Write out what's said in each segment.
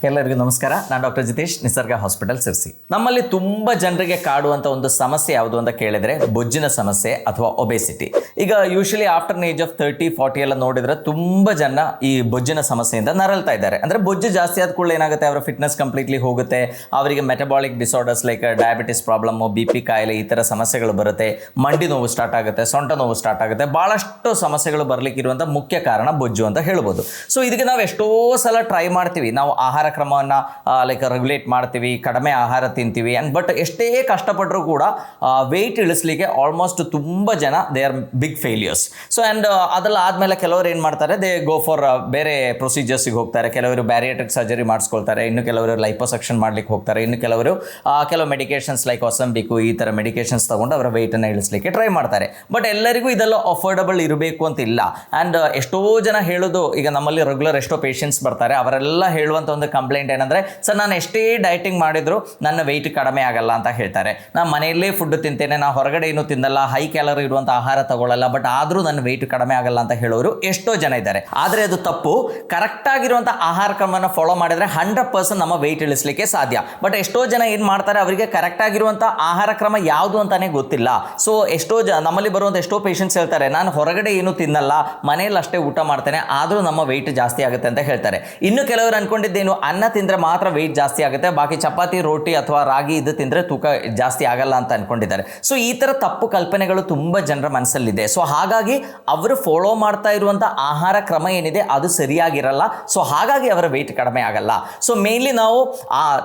ಎಲ್ಲರಿಗೂ ನಮಸ್ಕಾರ. ನಾನು ಡಾಕ್ಟರ್ ಜಿತೇಶ್, ನಿಸರ್ಗ ಹಾಸ್ಪಿಟಲ್ ಸಿರ್ಸಿ. ನಮ್ಮಲ್ಲಿ ತುಂಬ ಜನರಿಗೆ ಕಾಡುವಂಥ ಒಂದು ಸಮಸ್ಯೆ ಯಾವುದು ಅಂತ ಕೇಳಿದರೆ ಬೊಜ್ಜಿನ ಸಮಸ್ಯೆ ಅಥವಾ ಒಬೆಸಿಟಿ. ಈಗ ಯೂಶಲಿ ಆಫ್ಟರ್ ಏಜ್ ಆಫ್ 30-40 ಎಲ್ಲ ನೋಡಿದರೆ ತುಂಬ ಜನ ಈ ಬೊಜ್ಜಿನ ಸಮಸ್ಯೆಯಿಂದ ನರಳ್ತಾ ಇದ್ದಾರೆ. ಅಂದರೆ ಬೊಜ್ಜು ಜಾಸ್ತಿ ಆದ ಕೂಡಲೇ ಏನಾಗುತ್ತೆ, ಅವರ ಫಿಟ್ನೆಸ್ ಕಂಪ್ಲೀಟ್ಲಿ ಹೋಗುತ್ತೆ, ಅವರಿಗೆ metabolic disorders like diabetes problem, BP ಕಾಯಿಲೆ, ಈ ಥರ ಸಮಸ್ಯೆಗಳು ಬರುತ್ತೆ, ಮಂಡಿ ನೋವು ಸ್ಟಾರ್ಟ್ ಆಗುತ್ತೆ, ಸೊಂಟ ನೋವು ಸ್ಟಾರ್ಟ್ ಆಗುತ್ತೆ. ಭಾಳಷ್ಟು ಸಮಸ್ಯೆಗಳು ಬರಲಿಕ್ಕಿರುವಂಥ ಮುಖ್ಯ ಕಾರಣ ಬೊಜ್ಜು ಅಂತ ಹೇಳ್ಬೋದು. ಸೊ ಇದಕ್ಕೆ ನಾವು ಎಷ್ಟೋ ಸಲ ಟ್ರೈ ಮಾಡ್ತೀವಿ, ನಾವು ಆಹಾರ ಕ್ರಮವನ್ನು ಲೈಕ್ ರೆಗ್ಯುಲೇಟ್ ಮಾಡ್ತೀವಿ, ಕಡಿಮೆ ಆಹಾರ ತಿಂತೀವಿ, ಬಟ್ ಎಷ್ಟೇ ಕಷ್ಟಪಟ್ಟರೂ ಕೂಡ ವೆಯ್ಟ್ ಇಳಿಸ್ಲಿಕ್ಕೆ ಆಲ್ಮೋಸ್ಟ್ ತುಂಬ ಜನ they are big failures. So and ಅದೆಲ್ಲ ಆದಮೇಲೆ ಕೆಲವರು ಏನು ಮಾಡ್ತಾರೆ, ದೇ ಗೋ ಫಾರ್ ಬೇರೆ ಪ್ರೊಸೀಜರ್ಸಿಗೆ ಹೋಗ್ತಾರೆ. ಕೆಲವರು ಬ್ಯಾರಿಯಾಟ್ರಿಕ್ ಸರ್ಜರಿ ಮಾಡಿಸ್ಕೊಳ್ತಾರೆ, ಇನ್ನು ಕೆಲವರು ಲೈಪೋಸಕ್ಷನ್ ಮಾಡ್ಲಿಕ್ಕೆ ಹೋಗ್ತಾರೆ, ಇನ್ನು ಕೆಲವರು ಕೆಲವು ಮೆಡಿಕೇಶನ್ಸ್ ಲೈಕ್ ಒಸಂಬಿಕು ಈ ಥರ ಮೆಡಿಕೇಶನ್ಸ್ ತೊಗೊಂಡು ಅವರ ವೆಯ್ಟನ್ನು ಇಳಿಸ್ಲಿಕ್ಕೆ ಟ್ರೈ ಮಾಡ್ತಾರೆ. ಬಟ್ ಎಲ್ಲರಿಗೂ ಇದೆಲ್ಲ ಅಫೋರ್ಡಬಲ್ ಇರಬೇಕು ಅಂತ ಇಲ್ಲ. ಆ್ಯಂಡ್ ಎಷ್ಟೋ ಜನ ಹೇಳೋದು, ಈಗ ನಮ್ಮಲ್ಲಿ ರೆಗ್ಯುಲರ್ ಎಷ್ಟೋ ಪೇಷಂಟ್ಸ್ ಬರ್ತಾರೆ, ಅವರೆಲ್ಲ ಹೇಳುವಂಥ ಒಂದು ಕಂಪ್ಲೇಂಟ್ ಏನಂದರೆ, ಸರ್ ನಾನು ಎಷ್ಟೇ ಡಯಟಿಂಗ್ ಮಾಡಿದ್ರು ನನ್ನ ವೆಯ್ಟ್ ಕಡಿಮೆ ಆಗಲ್ಲ ಅಂತ ಹೇಳ್ತಾರೆ. ನಾನು ಮನೆಯಲ್ಲೇ ಫುಡ್ ತಿಂತೇನೆ, ನಾನು ಹೊರಗಡೆ ಏನೂ ತಿನ್ನಲ್ಲ, ಹೈ ಕ್ಯಾಲರಿ ಇರುವಂಥ ಆಹಾರ ತಗೊಳ್ಳಲ್ಲ, ಬಟ್ ಆದರೂ ನನ್ನ ವೆಯ್ಟ್ ಕಡಿಮೆ ಆಗಲ್ಲ ಅಂತ ಹೇಳೋರು ಎಷ್ಟೋ ಜನ ಇದ್ದಾರೆ. ಆದರೆ ಅದು ತಪ್ಪು. ಕರೆಕ್ಟಾಗಿರುವಂಥ ಆಹಾರ ಕ್ರಮವನ್ನು ಫಾಲೋ ಮಾಡಿದರೆ 100% ನಮ್ಮ ವೆಯ್ಟ್ ಇಳಿಸಲಿಕ್ಕೆ ಸಾಧ್ಯ. ಬಟ್ ಎಷ್ಟೋ ಜನ ಏನು ಮಾಡ್ತಾರೆ, ಅವರಿಗೆ ಕರೆಕ್ಟಾಗಿರುವಂಥ ಆಹಾರ ಕ್ರಮ ಯಾವುದು ಅಂತಲೇ ಗೊತ್ತಿಲ್ಲ. ಸೊ ನಮ್ಮಲ್ಲಿ ಬರುವಂಥ ಎಷ್ಟೋ ಪೇಷಂಟ್ಸ್ ಹೇಳ್ತಾರೆ, ನಾನು ಹೊರಗಡೆ ಏನೂ ತಿನ್ನಲ್ಲ, ಮನೆಯಲ್ಲಿ ಅಷ್ಟೇ ಊಟ ಮಾಡ್ತೇನೆ, ಆದರೂ ನಮ್ಮ ವೆಯ್ಟ್ ಜಾಸ್ತಿ ಆಗುತ್ತೆ ಅಂತ ಹೇಳ್ತಾರೆ. ಇನ್ನು ಕೆಲವರು ಅನ್ಕೊಂಡಿದ್ದೇನು, ಅನ್ನ ತಿಂದರೆ ಮಾತ್ರ ವೆಯ್ಟ್ ಜಾಸ್ತಿ ಆಗುತ್ತೆ, ಬಾಕಿ ಚಪಾತಿ, ರೋಟಿ ಅಥವಾ ರಾಗಿ ಇದು ತಿಂದರೆ ತೂಕ ಜಾಸ್ತಿ ಆಗಲ್ಲ ಅಂತ ಅನ್ಕೊಂಡಿದ್ದಾರೆ. ಸೊ ಈ ಥರ ತಪ್ಪು ಕಲ್ಪನೆಗಳು ತುಂಬ ಜನರ ಮನಸ್ಸಲ್ಲಿದೆ. ಸೊ ಹಾಗಾಗಿ ಅವರು ಫಾಲೋ ಮಾಡ್ತಾ ಇರುವಂಥ ಆಹಾರ ಕ್ರಮ ಏನಿದೆ ಅದು ಸರಿಯಾಗಿರಲ್ಲ. ಸೊ ಹಾಗಾಗಿ ಅವರ ವೆಯ್ಟ್ ಕಡಿಮೆ ಆಗಲ್ಲ. ಸೊ ಮೇನ್ಲಿ ನಾವು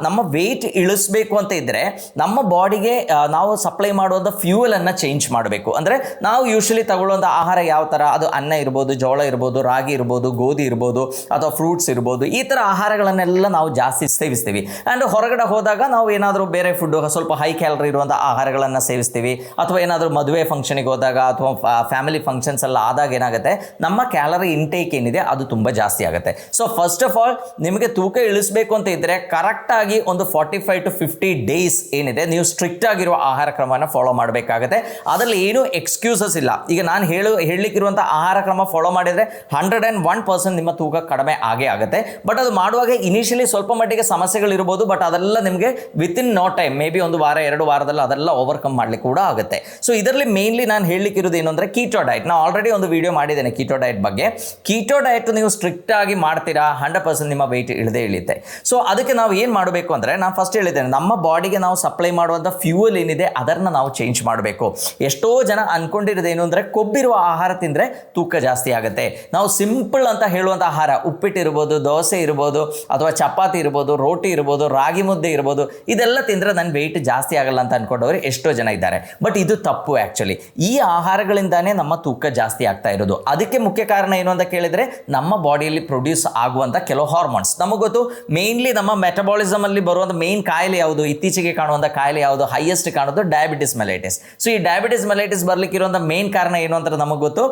ನಮ್ಮ ವೆಯ್ಟ್ ಇಳಿಸ್ಬೇಕು ಅಂತ ಇದ್ದರೆ ನಮ್ಮ ಬಾಡಿಗೆ ನಾವು ಸಪ್ಲೈ ಮಾಡುವಂಥ ಫ್ಯೂಯಲನ್ನು ಚೇಂಜ್ ಮಾಡಬೇಕು. ಅಂದರೆ ನಾವು ಯೂಶಲಿ ತಗೊಳ್ಳುವಂಥ ಆಹಾರ ಯಾವ ಥರ, ಅದು ಅನ್ನ ಇರ್ಬೋದು, ಜೋಳ ಇರ್ಬೋದು, ರಾಗಿ ಇರ್ಬೋದು, ಗೋಧಿ ಇರ್ಬೋದು, ಅಥವಾ ಫ್ರೂಟ್ಸ್ ಇರ್ಬೋದು, ಈ ಥರ ಆಹಾರಗಳನ್ನೆಲ್ಲ ನಾವು ಜಾಸ್ತಿ ಸೇವಿಸ್ತೀವಿ. ಆ್ಯಂಡ್ ಹೊರಗಡೆ ಹೋದಾಗ ನಾವು ಏನಾದರೂ ಬೇರೆ ಫುಡ್ಡು ಸ್ವಲ್ಪ ಹೈ ಕ್ಯಾಲರಿ ಇರುವಂಥ ಆಹಾರಗಳನ್ನು ಸೇವಿಸ್ತೀವಿ. ಅಥವಾ ಏನಾದರೂ ಮದುವೆ ಫಂಕ್ಷನಿಗೆ ಹೋದಾಗ ಅಥವಾ ಫ್ಯಾಮಿಲಿ ಫಂಕ್ಷನ್ಸ್ ಎಲ್ಲ ಆದಾಗ ಏನಾಗುತ್ತೆ, ನಮ್ಮ ಕ್ಯಾಲರಿ ಇಂಟೇಕ್ ಏನಿದೆ ಅದು ತುಂಬ ಜಾಸ್ತಿ ಆಗುತ್ತೆ. ಸೊ ಫಸ್ಟ್ ಆಫ್ ಆಲ್ ನಿಮಗೆ ತೂಕ ಇಳಿಸಬೇಕು ಅಂತ ಇದ್ದರೆ ಕರೆಕ್ಟಾಗಿ ಒಂದು 45 to 50 ಡೇಸ್ ಏನಿದೆ ನೀವು ಸ್ಟ್ರಿಕ್ಟ್ ಆಗಿರುವ ಆಹಾರ ಕ್ರಮವನ್ನು ಫಾಲೋ ಮಾಡಬೇಕಾಗುತ್ತೆ. ಅದರಲ್ಲಿ ಏನೂ ಎಕ್ಸ್ಕ್ಯೂಸಸ್ ಇಲ್ಲ. ಈಗ ನಾನು ಹೇಳಲಿಕ್ಕಿರುವಂಥ ಆಹಾರ ಕ್ರಮ ಫಾಲೋ ಮಾಡಿದರೆ 101% ನಿಮ್ಮ ತೂಕ ಕಡಿಮೆ ಆಗೇ ಆಗುತ್ತೆ. ಬಟ್ ಅದು ಮಾಡುವಾಗ ಇನಿಷಿಯಲಿ ಸ್ವಲ್ಪ ಮಟ್ಟಿಗೆ ಸಮಸ್ಯೆಗಳಿರ್ಬೋದು, ಬಟ್ ಅದೆಲ್ಲ ನಿಮಗೆ within no time, maybe 1 ವಾರ 2 ವಾರದಲ್ಲಿ ಅದೆಲ್ಲ ಓವರ್ಕಮ್ ಮಾಡಲಿಕ್ಕೆ ಕೂಡ ಆಗುತ್ತೆ. ಸೊ ಇದರಲ್ಲಿ ಮೇನ್ಲಿ ನಾನು ಹೇಳಲಿಕ್ಕಿರೋದು ಏನು ಅಂದರೆ ಕೀಟೋ ಡಯಟ್. ನಾನು ಆಲ್ರೆಡಿ ಒಂದು ವಿಡಿಯೋ ಮಾಡಿದ್ದೇನೆ ಕೀಟೋ ಡಯಟ್ ಬಗ್ಗೆ. ಕೀಟೋ ಡಯಟ್ ನೀವು ಸ್ಟ್ರಿಕ್ಟ್ ಆಗಿ ಮಾಡ್ತೀರಾ, 100% ನಿಮ್ಮ ವೆಯ್ಟ್ ಇಳಿಯುತ್ತೆ. ಸೊ ಅದಕ್ಕೆ ನಾವು ಏನು ಮಾಡಬೇಕು ಅಂದರೆ, ನಾನು ಫಸ್ಟ್ ಹೇಳಿದ್ದೇನೆ, ನಮ್ಮ ಬಾಡಿಗೆ ನಾವು ಸಪ್ಲೈ ಮಾಡುವಂಥ ಫ್ಯೂಯಲ್ ಏನಿದೆ ಅದನ್ನು ನಾವು ಚೇಂಜ್ ಮಾಡಬೇಕು. ಎಷ್ಟೋ ಜನ ಅನ್ಕೊಂಡಿರೋದು ಏನು ಅಂದರೆ, ಕೊಬ್ಬಿರುವ ಆಹಾರ ತಿಂದರೆ ತೂಕ ಜಾಸ್ತಿ ಆಗುತ್ತೆ. ನಾವು ಸಿಂಪಲ್ ಅಂತ ಹೇಳುವಂಥ ಆಹಾರ, ಉಪ್ಪಿಟ್ಟು ಇರ್ಬೋದು, ದೋಸೆ ಇರ್ಬೋದು, ಅಥವಾ ಚಪಾತಿ ಇರ್ಬೋದು, ರೋಟಿ ಇರ್ಬೋದು, ರಾಗಿ ಮುದ್ದೆ ಇರ್ಬೋದು, ಇದೆಲ್ಲ ತಿಂದರೆ ನನ್ನ ವೆಯ್ಟ್ ಜಾಸ್ತಿ ಆಗಲ್ಲ ಅಂತ ಅನ್ಕೊಂಡವರು ಎಷ್ಟೋ ಜನ ಇದ್ದಾರೆ. ಬಟ್ ಇದು ತಪ್ಪು. ಆ್ಯಕ್ಚುಲಿ ಈ ಆಹಾರಗಳಿಂದಾನೇ ನಮ್ಮ ತೂಕ ಜಾಸ್ತಿ ಆಗ್ತಾ ಇರೋದು. ಅದಕ್ಕೆ ಮುಖ್ಯ ಕಾರಣ ಏನು ಅಂತ ಕೇಳಿದರೆ, ನಮ್ಮ ಬಾಡಿಯಲ್ಲಿ ಪ್ರೊಡ್ಯೂಸ್ ಆಗುವಂಥ ಕೆಲವು ಹಾರ್ಮೋನ್ಸ್. ನಮಗೆ ಗೊತ್ತು, ಮೇನ್ಲಿ ನಮ್ಮ ಮೆಟಬಾಲಿಸಮ್ ಅಲ್ಲಿ ಬರುವಂಥ ಮೇನ್ ಕಾಯಿಲೆ ಯಾವುದು, ಇತ್ತೀಚೆಗೆ ಕಾಣುವಂಥ ಕಾಯಿಲೆ ಯಾವುದು, ಹೈಯೆಸ್ಟ್ ಕಾಣೋದು ಡಯಾಬಿಟಿಸ್ ಮೆಲೈಟಿಸ್. ಸೊ ಈ ಡಯಾಬಿಟಿಸ್ ಮೆಲೈಟಿಸ್ ಬರ್ಲಿಕ್ಕಿರುವಂಥ ಮೇನ್ ಕಾರಣ ಏನು ಅಂತ ನಮಗೆ ಗೊತ್ತು,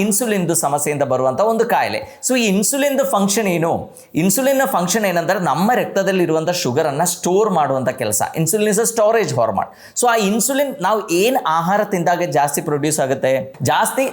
ಇನ್ಸುಲಿನ್ದು ಸಮಸ್ಯೆಯಿಂದ ಬರುವಂಥ ಒಂದು ಕಾಯಿಲೆ. ಸೊ ಈ ಇನ್ಸುಲಿನ್ದು ಫಂಕ್ಷನ್ ಏನು, ಇನ್ಸುಲಿನ್ ಫಂಕ್ಷನ್ ಏನಂದ್ರೆ ನಮ್ಮ ರಕ್ತದಲ್ಲಿ ಇರುವಂಥ ಶುಗರನ್ನು ಸ್ಟೋರ್ ಮಾಡುವಂಥ ಕೆಲಸ. Insulin is a storage hormone. So ಆ ಇನ್ಸುಲಿನ್ ನಾವು ಏನು ಆಹಾರ ತಿಂದಾಗ ಜಾಸ್ತಿ ಪ್ರೊಡ್ಯೂಸ್ ಆಗುತ್ತೆ, ಜಾಸ್ತಿ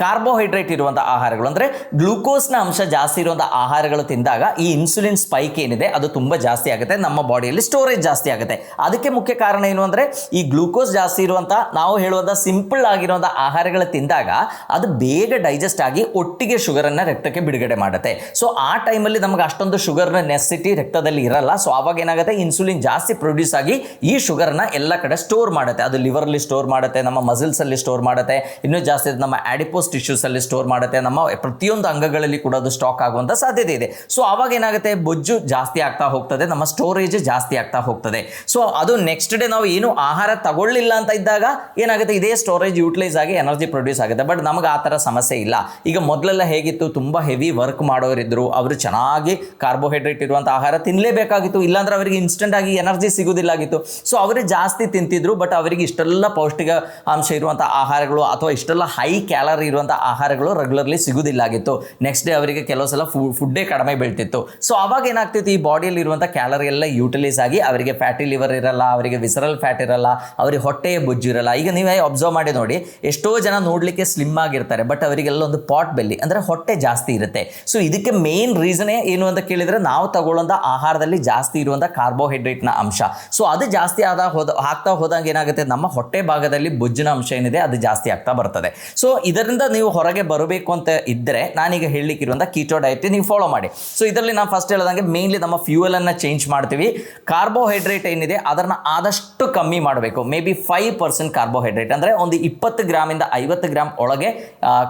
ಕಾರ್ಬೋಹೈಡ್ರೇಟ್ ಇರುವಂಥ ಆಹಾರಗಳು, ಅಂದರೆ ಗ್ಲೂಕೋಸ್ನ ಅಂಶ ಜಾಸ್ತಿ ಇರುವಂಥ ಆಹಾರಗಳು ತಿಂದಾಗ ಈ ಇನ್ಸುಲಿನ್ ಸ್ಪೈಕ್ ಏನಿದೆ ಅದು ತುಂಬ ಜಾಸ್ತಿ ಆಗುತ್ತೆ, ನಮ್ಮ ಬಾಡಿಯಲ್ಲಿ ಸ್ಟೋರೇಜ್ ಜಾಸ್ತಿ ಆಗುತ್ತೆ. ಅದಕ್ಕೆ ಮುಖ್ಯ ಕಾರಣ ಏನು ಅಂದರೆ, ಈ ಗ್ಲೂಕೋಸ್ ಜಾಸ್ತಿ ಇರುವಂಥ, ನಾವು ಹೇಳುವಂಥ ಸಿಂಪಲ್ ಆಗಿರುವಂಥ ಆಹಾರಗಳು ತಿಂದಾಗ ಅದು ಬೇಗ ಡೈಜೆಸ್ಟ್ ಆಗಿ ಒಟ್ಟಿಗೆ ಶುಗರನ್ನು ರಕ್ತಕ್ಕೆ ಬಿಡುಗಡೆ ಮಾಡುತ್ತೆ. ಸೊ ಆ ಟೈಮಲ್ಲಿ ನಮಗೆ ಅಷ್ಟೊಂದು ಶುಗರ್ನ ನೆಸಿಟಿ ರಕ್ತದಲ್ಲಿ ಇರಲ್ಲ. ಸೊ ಆವಾಗ ಏನಾಗುತ್ತೆ, ಇನ್ಸುಲಿನ್ ಜಾಸ್ತಿ ಪ್ರೊಡ್ಯೂಸ್ ಆಗಿ ಈ ಶುಗರ್ನ ಎಲ್ಲ ಕಡೆ ಸ್ಟೋರ್ ಮಾಡುತ್ತೆ. ಅದು ಲಿವರಲ್ಲಿ ಸ್ಟೋರ್ ಮಾಡುತ್ತೆ, ನಮ್ಮ ಮಸಲ್ಸಲ್ಲಿ ಸ್ಟೋರ್ ಮಾಡುತ್ತೆ, ಇನ್ನೂ ಜಾಸ್ತಿ ನಮ್ಮ ಆಡಿಪೋಸ್ ಟಿಶ್ಯೂಸಲ್ಲಿ ಸ್ಟೋರ್ ಮಾಡುತ್ತೆ, ನಮ್ಮ ಪ್ರತಿಯೊಂದು ಅಂಗಗಳಲ್ಲಿ ಕೂಡ ಅದು ಸ್ಟಾಕ್ ಆಗುವಂಥ ಸಾಧ್ಯತೆ ಇದೆ. ಸೊ ಆವಾಗ ಏನಾಗುತ್ತೆ, ಬೊಜ್ಜು ಜಾಸ್ತಿ ಆಗ್ತಾ ಹೋಗ್ತದೆ, ನಮ್ಮ ಸ್ಟೋರೇಜ್ ಜಾಸ್ತಿ ಆಗ್ತಾ ಹೋಗ್ತದೆ. ಸೊ ಅದು ನೆಕ್ಸ್ಟ್ ಡೇ ನಾವು ಏನು ಆಹಾರ ತಗೊಳ್ಳಿಲ್ಲ ಅಂತ ಇದ್ದಾಗ ಏನಾಗುತ್ತೆ, ಇದೇ ಸ್ಟೋರೇಜ್ ಯೂಟಿಲೈಸ್ ಆಗಿ ಎನರ್ಜಿ ಪ್ರೊಡ್ಯೂಸ್ ಆಗುತ್ತೆ. ಬಟ್ ನಮಗೆ ಆ ಥರ ಸಮಸ್ಯೆ ಇಲ್ಲ. ಈಗ ಮೊದಲೆಲ್ಲ ಹೇಗಿತ್ತು, ತುಂಬ ಹೆವಿ ವರ್ಕ್ ಮಾಡೋರಿದ್ರು, ಅವರು ಚೆನ್ನಾಗಿ ಕಾರ್ಬೋಹೈಡ್ರೇಟ್ ಇರುವಂಥ ಆಹಾರ ತಿನ್ನಲೇಬೇಕಾಗಿತ್ತು, ಇಲ್ಲಾಂದ್ರೆ ಅವರಿಗೆ ಇನ್ಸ್ಟೆಂಟ್ ಆಗಿ ಎನರ್ಜಿ ಸಿಗೋದಿಲ್ಲಾಗಿತ್ತು. ಸೊ ಅವರು ಜಾಸ್ತಿ ತಿಂತಿದ್ರು, ಬಟ್ ಅವರಿಗೆ ಇಷ್ಟೆಲ್ಲ ಪೌಷ್ಟಿಕ ಅಂಶ ಇರುವಂಥ ಆಹಾರಗಳು ಅಥವಾ ಇಷ್ಟೆಲ್ಲ ಹೈ ಕ್ಯಾಲರಿ ಇರುವಂಥ ಆಹಾರಗಳು ರೆಗ್ಯುಲರ್ಲಿ ಸಿಗೋದಿಲ್ಲಾಗಿತ್ತು. ನೆಕ್ಸ್ಟ್ ಡೇ ಅವರಿಗೆ ಕೆಲವು ಸಲ ಫುಡ್ಡೇ ಕಡಿಮೆ ಬೀಳ್ತಿತ್ತು. ಸೊ ಅವಾಗ ಏನಾಗ್ತಿತ್ತು, ಈ ಬಾಡಿಯಲ್ಲಿ ಇರುವಂಥ ಕ್ಯಾಲರಿ ಎಲ್ಲ ಯೂಟಿಲೈಸ್ ಆಗಿ ಅವರಿಗೆ ಫ್ಯಾಟಿ ಲಿವರ್ ಇರಲ್ಲ, ಅವರಿಗೆ ವಿಸರಲ್ ಫ್ಯಾಟ್ ಇರಲ್ಲ, ಅವರಿಗೆ ಹೊಟ್ಟೆಯ ಬೊಜ್ಜು ಇರಲ್ಲ. ಈಗ ನೀವೇ ಅಬ್ಸರ್ವ್ ಮಾಡಿ ನೋಡಿ, ಎಷ್ಟೋ ಜನ ನೋಡಲಿಕ್ಕೆ ಸ್ಲಿಮ್ ಆಗಿರ್ತಾರೆ, ಬಟ್ ಅವರಿಗೆಲ್ಲ ಒಂದು ಪಾಟ್ ಬೆಲ್ಲಿ ಅಂದರೆ ಹೊಟ್ಟೆ ಜಾಸ್ತಿ ಇರುತ್ತೆ. ಸೊ ಇದಕ್ಕೆ ಮೇನ್ ರೀಸನೇ ಏನು ಅಂತ ಕೇಳಿದರೆ, ನಾವು ನಾವು ತಗೊಳ್ಳೋಂಥ ಆಹಾರದಲ್ಲಿ ಜಾಸ್ತಿ ಇರುವಂಥ ಕಾರ್ಬೋಹೈಡ್ರೇಟ್ನ ಅಂಶ. ಸೊ ಅದು ಜಾಸ್ತಿ ಆಗ್ತಾ ಹೋದಂಗೆ ಏನಾಗುತ್ತೆ, ನಮ್ಮ ಹೊಟ್ಟೆ ಭಾಗದಲ್ಲಿ ಬೊಜ್ಜಿನ ಅಂಶ ಏನಿದೆ ಅದು ಜಾಸ್ತಿ ಆಗ್ತಾ ಬರ್ತದೆ. ಸೊ ಇದರಿಂದ ನೀವು ಹೊರಗೆ ಬರಬೇಕು ಅಂತ ಇದ್ದರೆ ನಾನೀಗ ಹೇಳಲಿಕ್ಕಿರುವಂಥ ಕೀಟೋ ಡಯಟ್ ನೀವು ಫಾಲೋ ಮಾಡಿ. ಸೊ ಇದರಲ್ಲಿ ನಾನು ಫಸ್ಟ್ ಹೇಳ್ದಂಗೆ ಮೇನ್ಲಿ ನಮ್ಮ ಫ್ಯೂಯಲನ್ನು ಚೇಂಜ್ ಮಾಡ್ತೀವಿ. ಕಾರ್ಬೋಹೈಡ್ರೇಟ್ ಏನಿದೆ ಅದನ್ನು ಆದಷ್ಟು ಕಮ್ಮಿ ಮಾಡಬೇಕು. ಮೇ ಬಿ 5% ಕಾರ್ಬೋಹೈಡ್ರೇಟ್ ಅಂದರೆ ಒಂದು 20 ಗ್ರಾಮಿಂದ 50 ಗ್ರಾಮ್ ಒಳಗೆ